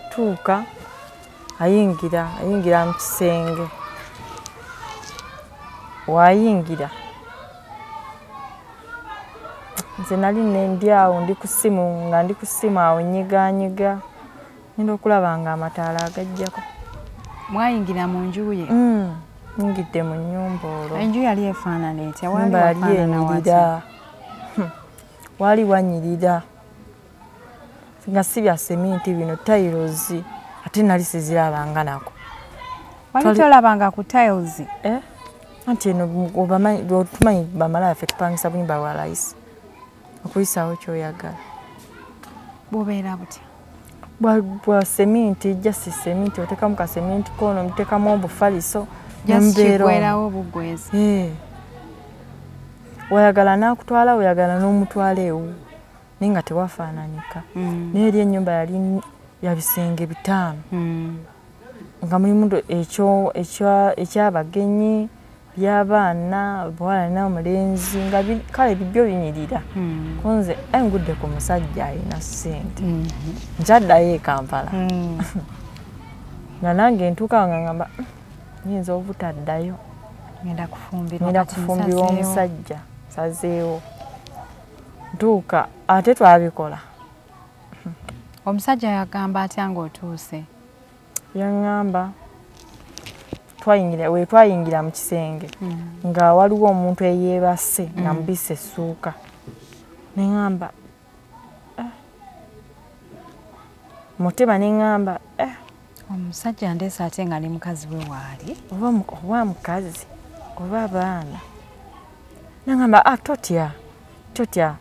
tuuka ayingira mu kisenge wayingira nze nali nendi awo ndi ku ssimu awo nyiganyiga ngenda okulaba nga amataala agajjako. Mwayingira mu nju ye? Nyingidde mu nnyumba olwo. Enju yali efaanana etya? Wali enyirira. Wali wanyirira. Nga si bya seminti bino tiles ate nali sizirabanga nako. Wali tolabanga ku tiles? Anti eno otumanyi bamala yaffe tupangisa bunyumba bwa layisi. Okuyisaawo kyoyagala. Bubeera butya? Bwa seminti, just seminti, otekamu ka seminti kono, mutekamu obufaliso. Just kikwerawo bugwezi. Oyagala nakutwala, oyagala n'omutwala ewu. Naye nga tewafaananika. N'eri ennyumba yali ya bisenge 5. Nga mulimu ekyabagenyi, by'abaana, bwala n'omulenzi, nga kale bijjo binyirira. Kunze engudde ku musajja alina ssente. Nkyaddayo e Kampala. Nga nange ntuuka nga ngamba nyinza obutaddayo. Ngenda kufumbirwa omusajja sazeewo. Ntuuka ate twabikola. Omusajja yagamba atya ng'otuuse? Yaŋŋamba twayingira mu kisenge nga waliwo omuntu eyeebase nga mubisse essuuka. Ne ŋŋamba mutima ne ŋŋamba omusajja ndeese ate nga ne mukazi we waali? Oba mukazi oba abaana. Ne ŋŋamba totya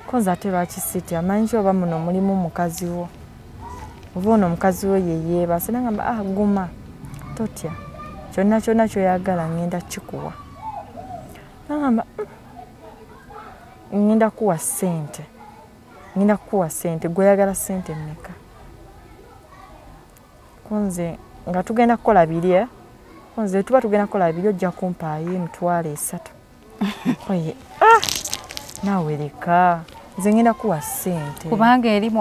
konza ate lwaki sitya manyi oba muno mulimu mukazi wo oba ono mukazi we ye yeebase. Ne ŋŋamba guma totya kyonna kyoyagala ngenda kikuwa. Nagamba ngenda kuwa ssente gweyagala ssente mmeka? Konze nga tugenda kukola biri konze tuba tugenda kukola biri ojja kumpaayo emitwalo 3. Oye naawe leka nze ngenda kuwa ssente. Kubanga eri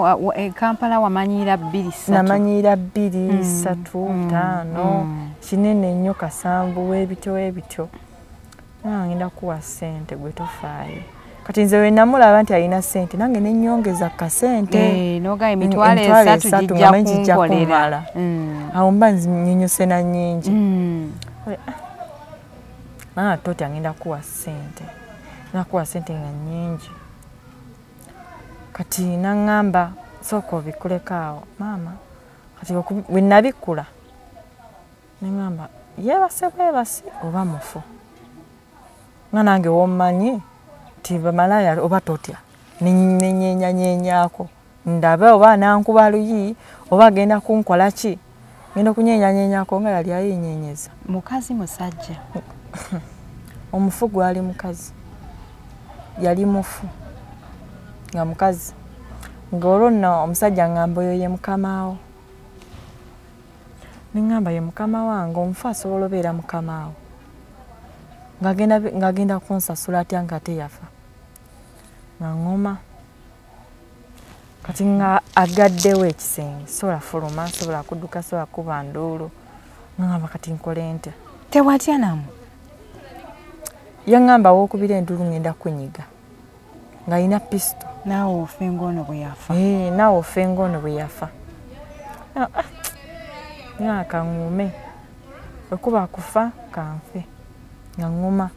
Kampala wamanyira 2-3. Namanyira 2-3 5 kinene nnyo kasanvu webityo. Ngenda kuwa ssente gwe tofaayo. Kati nze we namulaba nti alina ssente nange ne nnyongeza ka ssente. Noga emitwalo 3 gijja kunkolera. Awo mba nnyonyose na nnyingi. Totya ngenda kuwa ssente. Nakuwa ssente nga nnyingi. Kati naŋŋamba sooka obikuleko awo maama. Kati bwe nabikula ne ŋŋamba yeebase oba mufu. Nga nange wommanyi nti bamalaya oba totya nenyeenyanyenyako ndabe oba nankuba luyi oba agenda kunkola ki. Ngenda kunyeenyanyenyako nga yali ayeenyenyeza. Mukazi musajja? Omufu gwali mukazi. Yali mufu nga mukazi. Ng'olwo nno omusajja ngamba oyo ye mukamaawo. Ne ŋŋamba ye mukama wange omufu asobola obeera mukamaawo. Ng'agenda kunsasula atya nga teyafa. Nga ŋŋoma. Kati nga agaddewo ekisenge. Sobola fuluma, sobola kudduka, sobola kuba nduulu. Ngamba kati nkole ntya? Tewatya namu? Yaŋŋamba wookubira enduulu ngenda kunyiga. Ng'alina pisito. Naawe ofe ng'ono bwe yafa? Naawe ofe ng'ono bwe yafa. Nga kaŋŋume. Okuba kufa kanfe. Nga ŋŋuma.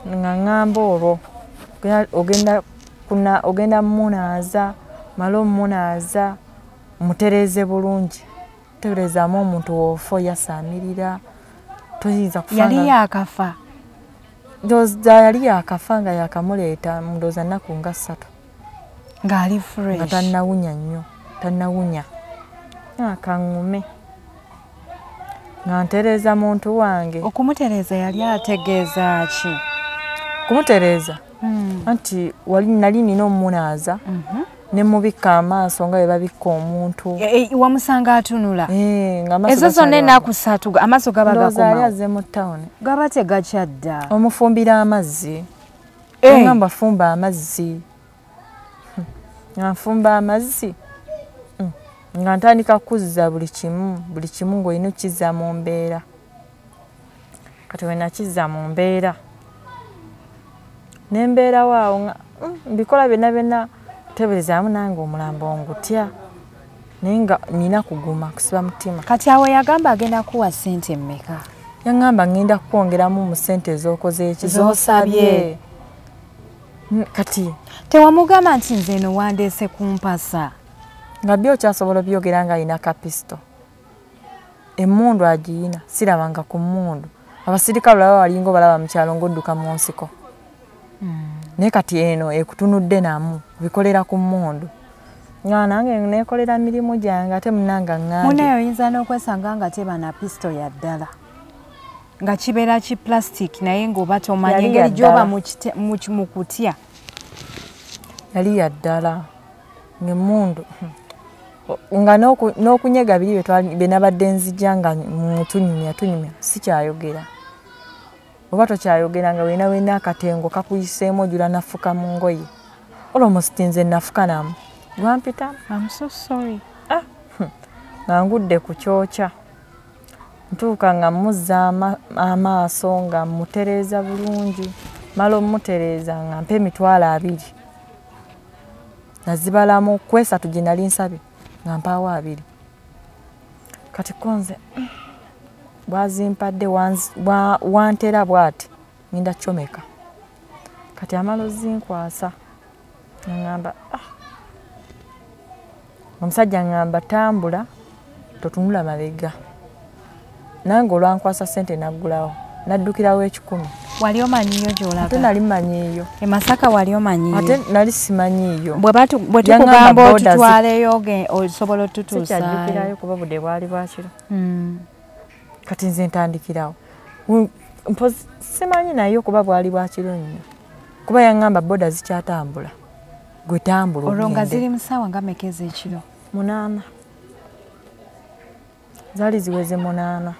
Nga ŋŋamba olwo. Ogenda mmunaaza, mala ommunaaza, mutereeze bulungi. Tereezaamu omuntu woofa yasaamirira. Toyinza kufa. Yali yaakafa? Yali yaakafa nga yakamuleeta ndowooza nnaku nga 3. Ng'ali fresh? Nga tannawunya nnyo. Tannawunya. Kaŋŋume. Nga ntereeza muntu wange. Okumutereeza yali ategeeza ki? kumutereza anti wali nali nina omunaaza ne mubika amaaso nga bwe babika omuntu wamusanga atunula nga ezo zonna ennaku 3 amaaso gaba gakoma aze mu town gaba tegakyadda omufumbira amazzi ngamba fumba amazzi nfumba amazzi nga ntandika kuzza buli kimu ng'olina okizza mu mbeera kati we nakizza mu mbeera n'embeera waawo mbikola byonna teberezaamu nange omulambo ngutya naye nga nina kuguma kusiba mutima. Kati awo yagamba agenda kuwa ssente mmeka? Yangamba ngenda kwongeramu mu ssente ez'okoze ekizosabye. Kati tewamugamba nti nze eno wandeese kumpasa nga byo kyasobola byogera nga alina kapisto emmundu agiyina sirabanga ku mmundu abasirikale laba walingo balaba mu kyalo ng'odduka mu nsiko naye kati eno ekutunudde namu bikolera ku mmundu nga nange neekolera mirimu gyange ate munanga ŋŋambye munaye oyinza n'okwesanga nga teba na pisto ya ddala nga kibeera ki plastic naye ng'oba tomanya engeri gy'oba mu kutya yali ya ddala ng'emmundu nga n'okunyega biri bye nabadde nzijja nga mutunyumya sikyayogera oba tokyayogera nga weena akatengo kakuyiseemu ojula nafuka mu ngoye olwomusti nze nafuka namu lwampita I'm so sorry nga ngudde ku kyokya ntuuka nga muzza amaaso nga mutereeza bulungi mala omutereeza nga mpa emitwalo 2 nazibalamu kwesatu gye nali nsabye nga mpaawo 2 kati konze bwazimpadde wantera bwati ngenda kyomeka kati amalo zinkwasa ngamba omusajja ngamba tambula totunula mabega nange olwankwasa ssente naggulawo naddukirawo 10. Wali omanyiyo gy'olaga? Ate nali mmanyiyo. E Masaka wali omanyiyo? Ate nali simanyiyo. Bwe tukugamba otutwaleyo osobola otutuusa. Sikyajjukirayo kuba budde bwali bwakiro. Kati nze ntandikirawo. Simanyi naye kuba bwali bwakiro nnyo. Kuba yaŋŋamba boda zikyatambula. Gwe tambula ogende. Olwo nga ziri mu ssaawa nga mmeka ez'ekiro? 8. Zaali ziweze 8.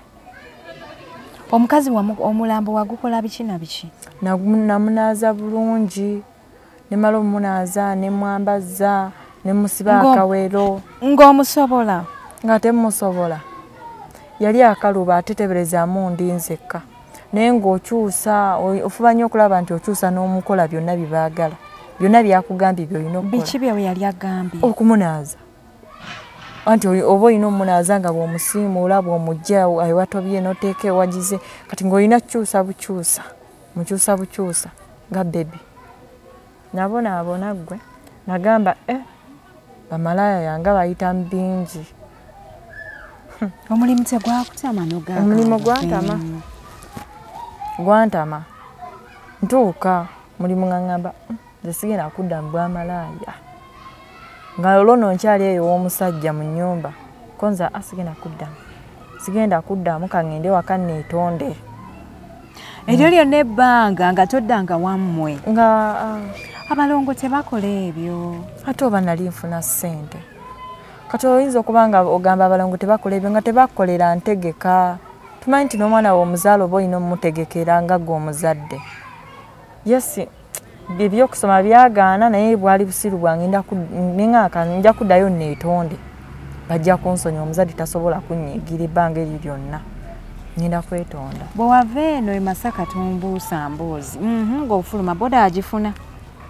Omukazi omulambo wagukola biki na biki? Namunaaza bulungi, ne mala omunaaza, ne mwambaza, ne musiba akawero. Ng'omusobola? Nga temusobola. Yali akaluba ate teberezaamu ndi nzekka. Naye ng'okyusa, ofuba nnyo okulaba nti okyusa n'omukola byonna bye baagala. Byonna byakugambye by'olina okukola. Biki bye yali agambye? Okumunaaza. Anti oba olina omunaaza nga bw'omusiimuula bw'omugya ewatobye n'oteeka ewagize kati ng'olina kukyusa bukyusa mukyusa bukyusa nga bebi nabonaabona ggwe nagamba bamalaya yange bayita mu bingi. Omulimu tegwakutama n'ogamba? Omulimu gwantama ntuuka mulimu nga ŋŋamba nze sigenda kudda mu bwamalaya nga olwo nkyali eyo w'omusajja mu nnyumba konza sigenda kuddamu kangende waka neetonde eryo lyonna ebbanga nga toddanga wammwe nga abalongo tebakola ebyo ate oba nali nfuna ssente kati oyinza okuba nga ogamba abalongo tebakola ebyo nga tebakolera ntegeka tumanyi nti n'omwana w'omuzaala oba olina omutegekera nga gwe omuzadde yesi ebyokusoma byagaana naye bwali busiru bwange nja kuddayo neetonde bajja kunsonya omuzadde tasobola kunnyigira ebbanga eri lyonna ngenda kwetonda. Bwe wava eno e Masaka tumbuusa mboozi ng'ofuluma boda agifuna?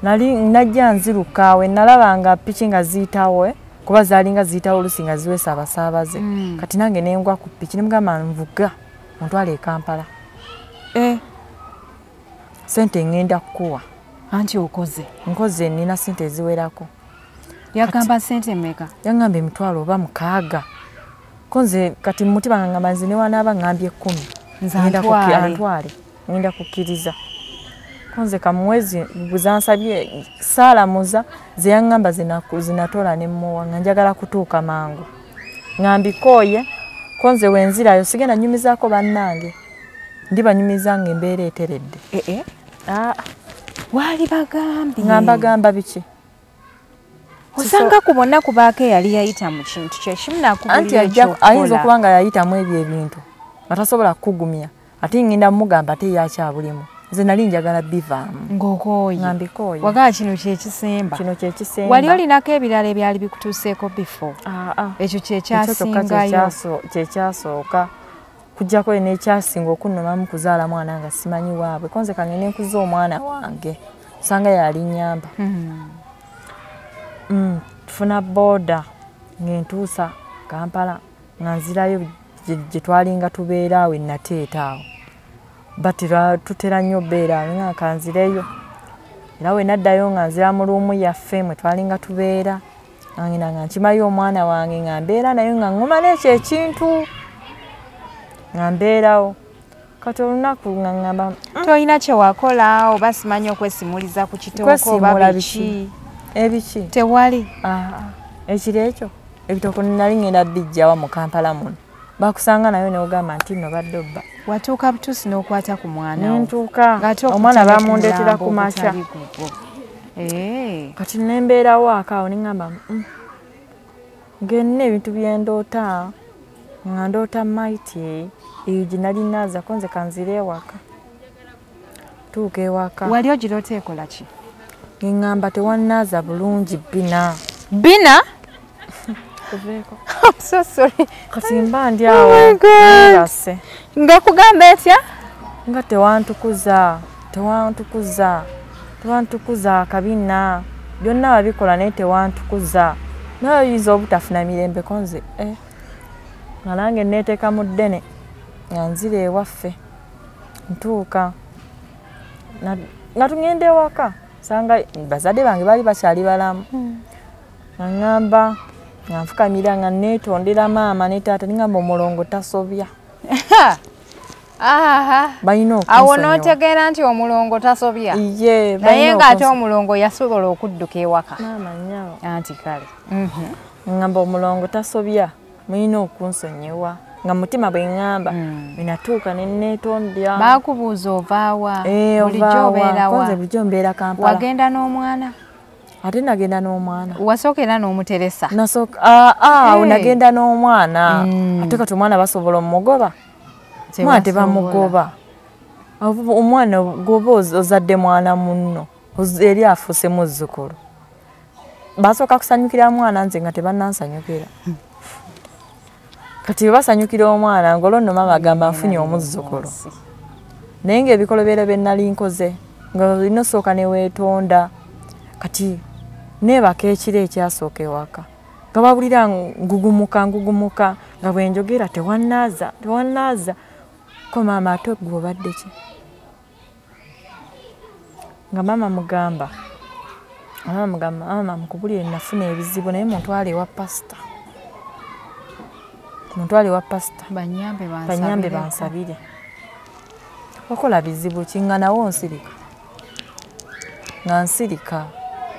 Najja nziruka we nalabanga piki nga ziyitawo kuba zaalinga ziyitawo olusi nga ziweesa abasaabaze kati nange nengwa ku piki nemugamba nvuga ontwala e Kampala sente ngenda kukuwa. Anti okoze? Nkoze nina ssente eziwerako. Yagamba ssente mmeka? Yangamba emitwalo oba 6. Konze kati mu mutima ngamba nze ne wanaaba ngambye 10. Antwale ngenda kukkiriza. Konze kamuwezi buzansabye saalamuza ze yangamba zinatola ne mmuwa nga njagala kutuuka mangu. Ngambikooye konze wenzirayo sigenda nyumizaako bannange. Ndibanyumiza nga embeera eteredde. wali bagambye ngamba gamba biki osanga kubonna kubaako yali yayita mu kintu kyekimu nakubulira ayinza okuba nga yayitamu ebyo ebintu nga tasobola kukugumya ate ngenda mugamba ate yakyabulimu nze nali njagala bivaamu ng'okooye ngambikooye wagaa kino kyekisemba wali olinako ebirala ebyali bikutuuseeko before ekyo kyekyasingayo kyekyasooka kujjako n'ekyasinga okunnomamu kuzaala mwana nga simanyi waabwe konze kangene nkuza omwana wange osanga yali nyamba tufuna booda ng'entuusa Kampala nga nzirayo gye twalinga tubeera awo nateeta awo tutera nnyo beera nga kanzireyo era we naddayo nga nzira mu luumu yaffe mwe twalinga tubeera ngina nga nkimayo omwana wange nga mbeera nayo nga ngoma n'ekyo ekintu nga mbeerawo kati olunaku nga ngamba tolina kye wakola oba simanyi okwesimuliza ku kitoko oba biki ebiki tewali ekiri ekyo ebitoko nali ngenda bijjawa mu Kampala muno bakusanga nayo neogamba nti nno badde obba watuuka butuusi n'okwata ku mwana wo ntuuka omwana bamundeetera ku makya kati nembeerawo akaawo neŋŋamba ngenna ebintu byendoota nga ndoota maiti eyo gye nali naaza ko nze kanzira ewaka tuuka ewaka wali ogiroota ekola ki ngeŋŋamba tewannaaza bulungi bina so sorry kati mba ndi awo ngase nga kugamba etya nga tewantukuza akabina byonna babikola naye tewantukuza naye oyinza obutafuna mirembe konze nga nange neeteeka mu ddene nga nzira ewaffe ntuuka nga tugenda ewaka sanga bazadde bange baali bakyali balamu nga ŋŋamba nga nfukamira nga neetondera maama ne taata ningamba omulongo tasobya balina awo n'otegeera nti omulongo tasobya naye ng'ate omulongo yasobola okudduka ewaka anti kale ŋŋamba omulongo tasobya mulina okunsonyiwa nga mutima bwe ŋŋamba wenatuuka neneetondera baakubuuza ovaawa bulijjo obeerawa bulijjo mbeera Kampala wagenda n'omwana ate nagenda n'omwana wasookera n'omuteresa nagenda n'omwana ate kati omwana basobola omugoba omwana tebamugoba omwana goba ozadde mwana munno eri afuuse muzzukulu basooka kusanyukira mwana nze nga tebanansanyukira kati bebasanyukira omwana ngolo nno maama agamba nfunye omuzzukulu naye ngaebikolobero bye nali nkoze nga olina osooka neweetonda kati neebaka ekiro ekyasooka ewaka nga babulira ngugumuka nga bwenjogera tewannaaza ko maama ate gwe obadde ki nga maama mugamba mukubulire nafuna ebizibu naye muntwale ewa pasita banyambe bansabire wakola bizibu ki nga nawo nsirika nga nsirika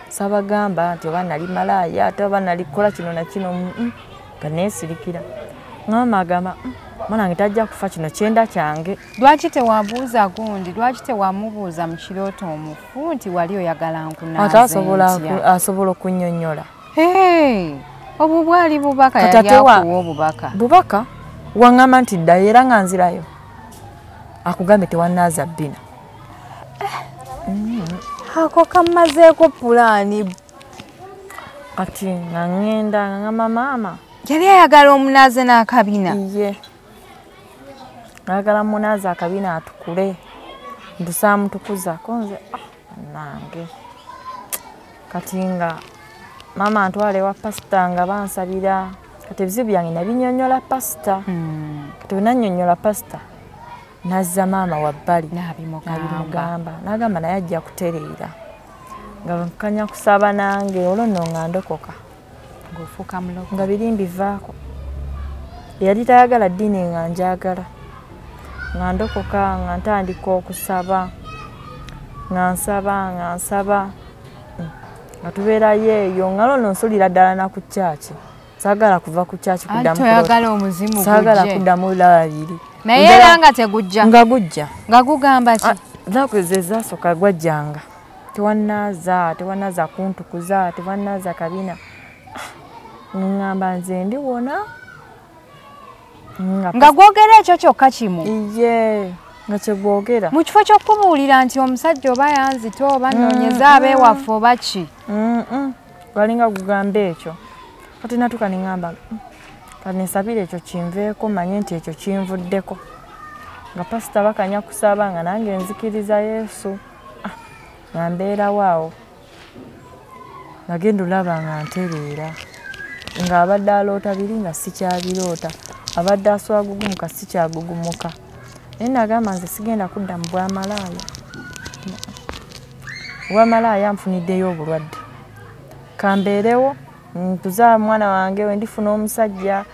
sabagamba nti oba nali malaaya ate oba nali kukola kino na kino nga neesirikira maama agamba mwanange tajja kufa kino kyenda kyange lwaki tewabuuza gundi lwaki tewamubuuza mu kirooto omufu nti wali oyagala nkunaaze ntya asobola okunnyonnyola obwo bwali bubaka yali akuwa bubaka waŋŋamba nti ddayo era nga nzirayo akugambye tewannaaza bbina ako kammazeeko pulaani kati nga ŋŋenda nga ŋŋamba maama yali ayagala omunaaze n'akabina ye ayagala munaaze akabina atukule ntusaamutukuzako nze nange kati nga maama antwala ewa pasita nga bansabira kati ebizibu byange nabinnyonnyola pasita kati bwe nannyonnyola pasita nazza maama wabbali nabimugamba n'agamba naye ajja kutereera nga nkanya kusaba nange olwo nno nga ndokoka nga biri mbivaako yali tayagala ddiini nga njagala nga ndokoka nga ntandika okusaba nga nsaba nga tubeerayo eyo nga lwono nsulira ddala na ku kyaki saagala kuva ku kyaki saagala kuddamu labiri naye era nga tegujja nga gujja nga gugamba ki naku ezo ezasooka gwajjanga tewanaza kuntukuza tewanaza kabina ngamba nze ndiwona nga gwogera ekyo kyokka kimu ye nga kyegwogera mu kifo ky'okubuulira nti omusajja oba yanzita oba nnoonyeza abeewaffe oba ki gwalinga gugamba ekyo kati natuka ningamba kanisabire ekyo kinveeko manye nti ekyo kinvuddeko nga pasita bakanya kusaba nga nange nzikiriza Yesu nga mbeerawo awo nagenda olaba nga ntereera nga abadde aloota biri nga sikyabirota abadde aswagugumuka sikyagugumuka naye nagamba nze sigenda kudda mu bwamalaaya obwamalaaya nfuniddeyo obulwadde kambeerewo ntuzaa mwana wange we ndifuna omusajja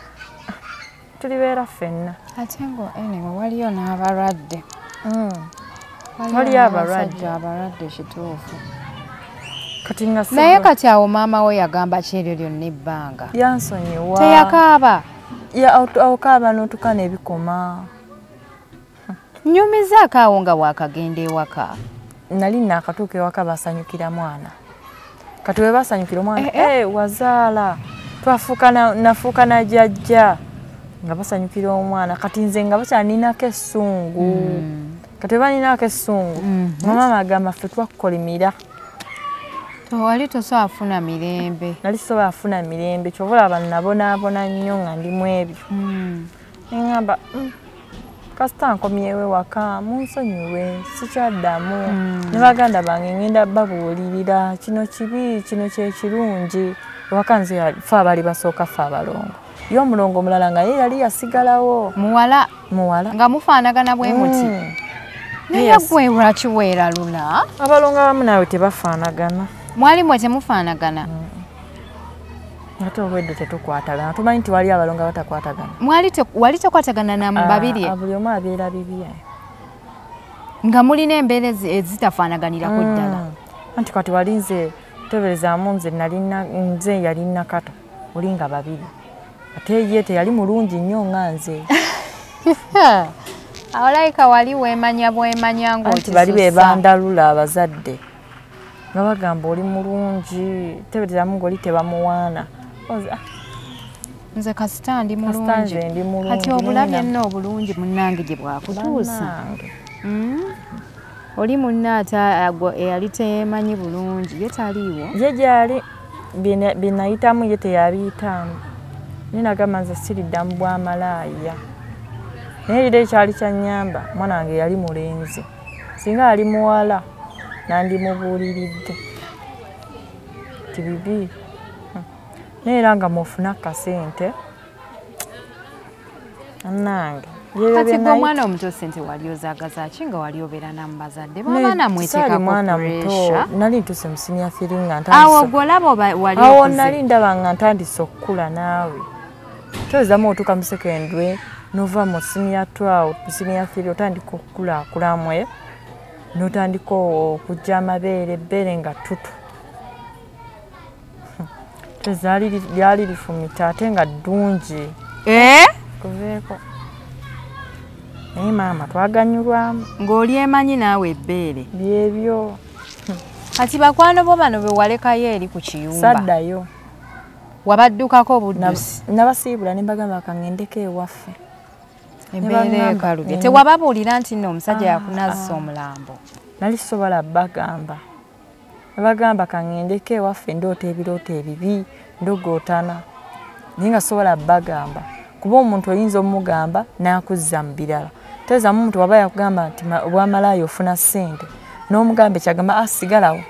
tulibeera ffenna ate ngo anyway waliyo n'abalwadde waliyo abalwadde kituufu kati nga naye kati awo maama we yagamba ki eryo lyonna ebbanga yansonyiwa teyakaaba okaaba n'otukana ebikoma nnyumizaako awo nga waakagenda ewaka nali naakatuuka ewaka basanyukira mwana kati we basanyukira omwana wazaala nafuuka na jjajja nga basanyukira omwana kati nze nga bakyaninako essungu kati we baninako essungu maama agamba ffe twakukolimira wali tosobola afuna mirembe nali sobola afuna mirembe kyobalaba nabonaabona nnyo nga ndimu ebyo neŋŋamba kasita nkomyewo ewaka munsonyiwe sikyaddamu ne baganda bange ngenda babuulirira kino kibi kino kyekirungi ewaka nze fe abali basooka fe abalongo ye omulongo omulala nga ye yali yasigalawo muwala nga mufaanagana bwe muti naye gwe lwaki weeralula abalongo abamu naawe tebafaanagana mwali mwe temufaanagana ate obwedde tetukwatagana tumanyi nti wali abalongo abatakwatagana wali tokwatagana na babiri buli omu abeera bibye nga mulina embeera ezitafaanaganirako ddala anti kati wali nze teberezaamu nze yali nakato oli nga babiri ate ye teyali mulungi nnyo nga nze awolaika wali weemanya bwemanya nti bali bebandalula abazadde nga bagamba oli mulungi teberezaamu ng'oli tebamuwaana nze kasita ndi mulungi kati obulabye nno obulungi munnange gye bwakutuusa oli munna ate eyali teyeemanyi bulungi ye taliiwo ye gyali byenayitamu ye teyabiyitamu naye nagamba nze siridda mu bwamalaaya naye liro ekyali kyannyamba mwana wange yali mulenzi singa ali muwala nandimubuuliridde ti bibi naye era nga mufuna kasente annange kati gwe omwana omuto sente wali ozaagaza ki nga wali obeera namu bazadde babaana mweteekako puresha nali ntuse mu senior three nga awo gwe olaba wali awo nali ndaba nga ntandise okukula naawe towezamu otuuka mu secondary nova mu senior 12 mu senior 3 otandika okukulaakulamwe n'otandika okujja amabeere ebbeere nga ttutu lyali lifumita ate nga ddungi kuveeko naye maama twaganyulwamu ng'oli emanyi naawe ebbeere byebyo kati bakwano bo bano be walekayo eri ku kiyumba saddayo wabaddukako buddusi nabasiibula ne mbagamba kangendeko ewaffe embeera ekalubye tewababuulira nti nno omusajja yakunazisa omulambo nali sobola bagamba bagamba kangendeko ewaffe ndoota ebirooto ebibi ndogootana naye nga sobola bagamba kuba omuntu oyinza omugamba n'akuzza mu birala tezamu omuntu waba yakugamba nti obwamalaaya ofuna ssente n'omugamba ekyagamba asigalawo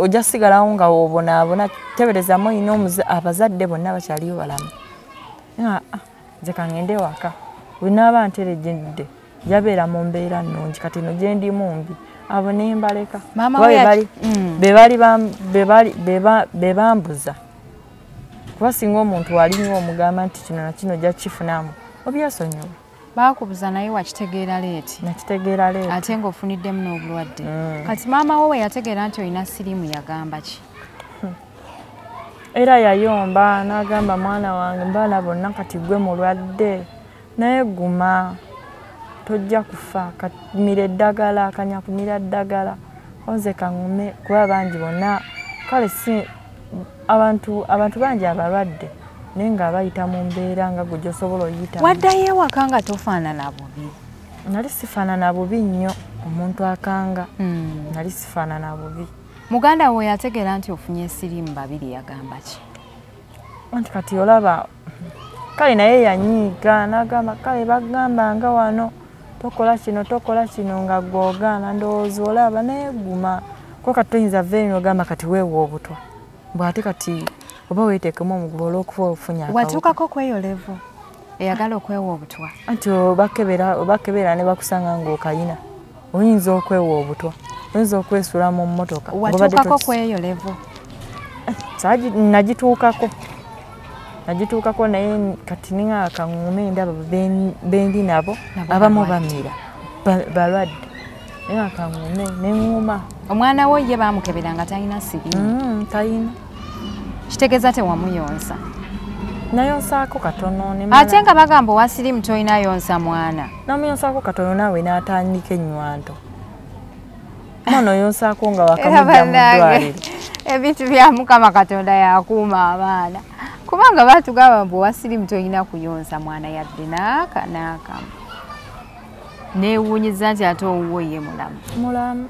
ojja sigalawo nga wobonaabona teberezamu olina abazadde bonna bakyaliyo balamu nze kangende waka bwenaaba nteregedde jabeera mu mbeera nnungi kati no gye ndimu mbi abo ne mbaleka be bambuza kuba singa omuntu walinyo omugamba nti kino na kino ojja kukifunamu obyesonyiwa baakubuza naye wakitegeera leeti nakitegeera leeti ate ng'ofuniddemu n'obulwadde kati maama wo we yategeera nti olina siriimu yagamba ki era yayomba n'agamba mwana wange mbaana bonna kati gwe mulwadde naye guma tojja kufa kamira eddagala kanyakumira ddagala Onze kangume kuba bangi bonna kale si abantu bangi abalwadde naye nga bayita mu mbeera nga gwe gy'osobola oyita. Waddayo ewaka nga tofaanana bubi? Nali sifaanana bubi nnyo omuntu akanga. Nali sifaanana bubi. Muganda we yategeera nti ofunye sirimu babiri yagamba ki? Anti kati olaba kale naye yanyiiga n'agamba kale bagambanga wano tokola kino nga gwogaana ndowooza olaba naye guma kuba kati toyinza veeri n'ogamba kati weewa obutwa bw'ate kati oba weeteekemu omugubo olw'okuba ofunye akawuka. Watuukako kweyo levo eyagala okwewa obutwa? Anti obakebera ne bakusanga ng'okayina oyinza okwewa obutwa, oyinza okwesula mu mmotoka. Watuukako kweyo levo? Nagituukako naye kati ninga kangume ndaba bendi nabo abamu bamira balwadde naye kangume neŋŋuma. Omwana wo ye baamukebera nga talina sirimu? Talina. Kitegeeza tewamuyonsa? Nayonsaako katono. Ate nga bagamba owa sirimu tolina yonsa mwana? Namuyonsaako katono naawe n'atandika ennywanto. Omwana oyonsaako nga wakamujja mu ddwaliro. Ebintu bya Mukama Katonda yakuuma abaana. Kubanga batugamba mbu owa sirimu tolina kuyonsa mwana yadde n'akamu. Neewuunyiza nti ate owuwo ye mulamu.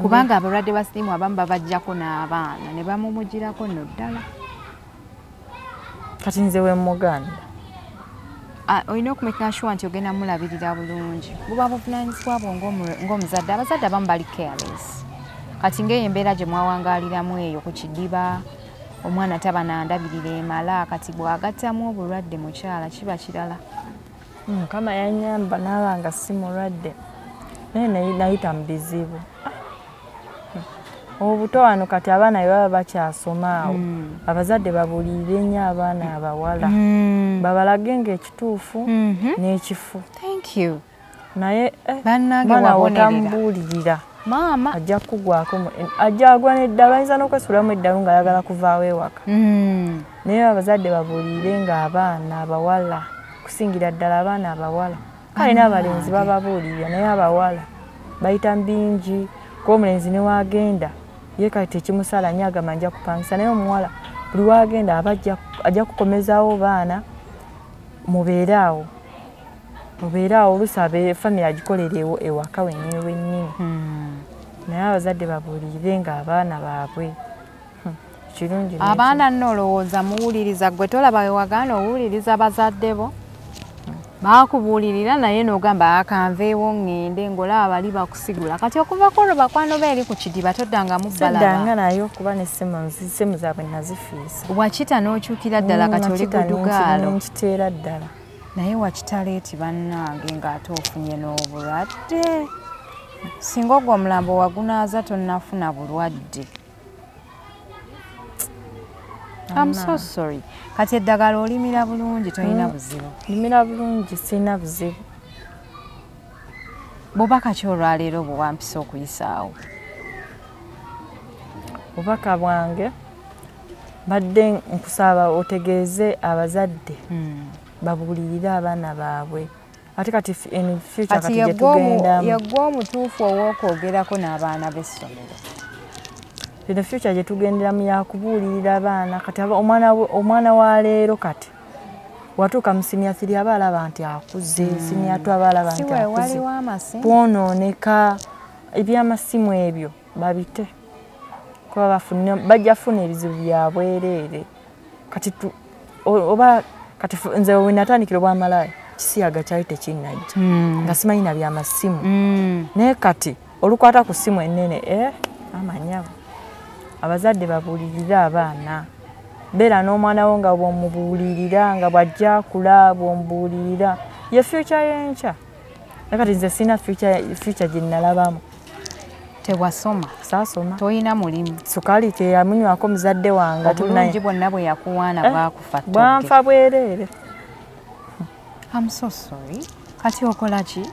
Kubanga abalwadde ba sirimu abamu babajjako n'abaana ne bamumugirako nno ddala. Kati nze we muganda. Olina okumeka sure nti ogenda mulabirira bulungi. Buba buvunaanyizibwa bwo ng'omuzadde. Abazadde abamu bali careless. Kati ng'eyo embeera gye mwawangaaliramu eyo ku kidiba, omwana taba nandabirira emala, kati bw'agattamu obulwadde mukyala kiba kirala. Mukama yannyamba naaba nga si mulwadde naye nayita mu bizibu. Obuto wano kati abaana bwe baba bakyasoma awo abazadde babuulirire nnyo abaana abawala babalage ng'ekituufu n'ekifu. Naye mwana wotamubuulirira maama ajja kugwako ajja agwa n'eddala ayinza n'okwesulamu eddalu ng'ayagala kuvaawo ewaka. Naye abazadde babuulirire ng'abaana abawala kusingira ddala abaana abawala kale n'abalenzi bababuulirira naye abawala bayita bingi kuba omulenzi ne waagenda ye kati tekimusala nnyo agamba nja kupangisa naye omuwala buli waagenda aba ajja kukomezaawo baana mubeere awo oluusi abe famire agikolere ewaka wennyini. Naye abazadde babuulirire ng'abaana baabwe kirungi. Abaana nno olowooza muwuliriza gwe tolaba we wagaana owuliriza bazadde bo baakubuulirira naye n'ogamba akanveewo ŋŋende ng'olaba bali bakusigula. Kati okuvako olwo bakwano beeri ku kidiba toddangamu balaba. Siddanga naye okuba n'essimu zaabwe nazifiisa. Wakita n'okyukira ddala kati oli gudugaalo. Nkiteera ddala. Naye wakitaleeti bannange ng'ate ofunye n'obulwadde. Singa ogwo omulambo wagunaaza tonnafuna bulwadde. I'm so sorry. Kati eddagala olimira bulungi tolina buzibu? Limira bulungi sirina buzibu. Bubaka ki olwaleero bwe wampisa okuyisaawo? Bubaka bwange badde nkusaba otegeeze abazadde babuulirire abaana baabwe. Ate kati in future kati gye tugendamu. Yaggwa omutuufu ow'okwogerako n'abaana b'essomero. In future gye tugenderamu yakubuulirira abaana kati omwana wa leero kati watuuka mu senior 3 aba alaba nti akuze senior 2 aba alaba nti akuze kwonooneka ebyamasimu ebyo babite kuba bajja funa ebizibu bya bwereere kati oba kati nze we natandikira obwamalaaya kisiyaga kyali tekinnajja nga simanyi na byamasimu naye kati olukwata ku simu ennene amanyabo. Abazadde babuulirire abaana. Beera n'omwana wo nga bw'omubuulirira nga bw'ajja kula bw'omubuulirira ye future y'enkya. Kati nze sirina future gye nalabamu. Tewasoma? Saasoma. Toyina mulimu? Sukaali teyamunywako muzadde wange. Obulungi bwonna bwe yakuwaana bwakufa togge? Bwanfa bwereere. I'm so sorry. Kati okola ki?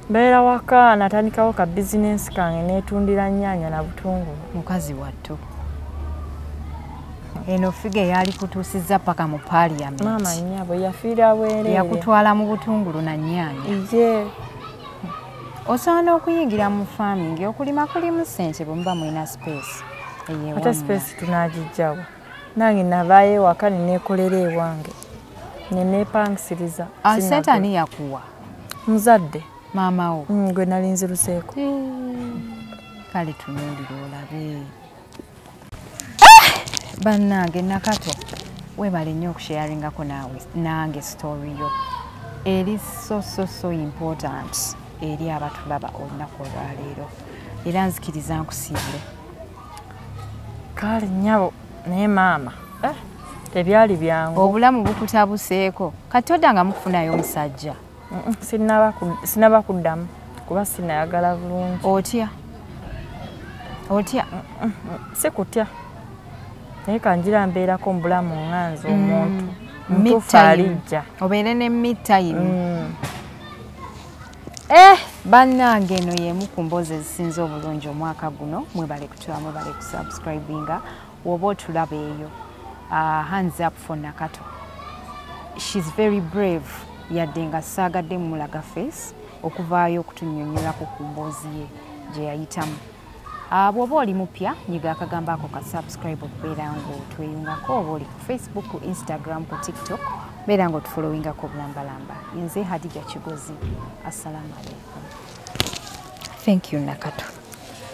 Mbeera waka natandikawo ka bizinensi kange neetundira nnyaanya na butungulu. Mukazi wattu. Eno fige yali kutuusizza paka mu Parliament. Maama nnyabo yafiira bwereere. Yakutwala mu butungulu na nnyaanya. Ye. Osobola okuyingira mu farming okulima kulimu ssente bwe muba mulina space ate space tunagijjawa nange navaayo ewaka neneekolera ewange neneepangisiriza. Sente ani yakuwa? Muzadde maama wo gwe nali nziruseeko. Kale tunuulira olabe. Bannange Nakato weebale nnyo okusharingako nange story yo eri so important eri abatulaba olunaku olwaleero era nzikiriza nkusiibule. Kale nnyabo naye maama tebyali byangu. Obulamu bukutabuseeko kati oddanga mukufunayo omusajja. Sinaba kuddamu kuba sinayagala bulungi. Otya? Si kutya naye kanjira mbeerako mu bulamu nganze omuntu mutuufu alijja obeere ne mid-time. Bannange eno y'emu ku mboozi ezisinze obulungi omwaka guno. Mwebale kutula, mwebale kusubscribinga woba otulaba eyo. Hands up for Nakato. She's very brave yadde nga saagadde mulaga face okuvaayo okutunnyonnyolako ku mboozi ye gye yayitamu. Bw'oba oli mupya nyiga akagambo ako ka subscribe okubeera ng'otweyungako oba oli ku Facebook, ku Instagram, ku TikTok beera ng'otufollowingako bulambalamba. Nze Hadija Kigozi. Assalamu alaikum. Thank you Nakato.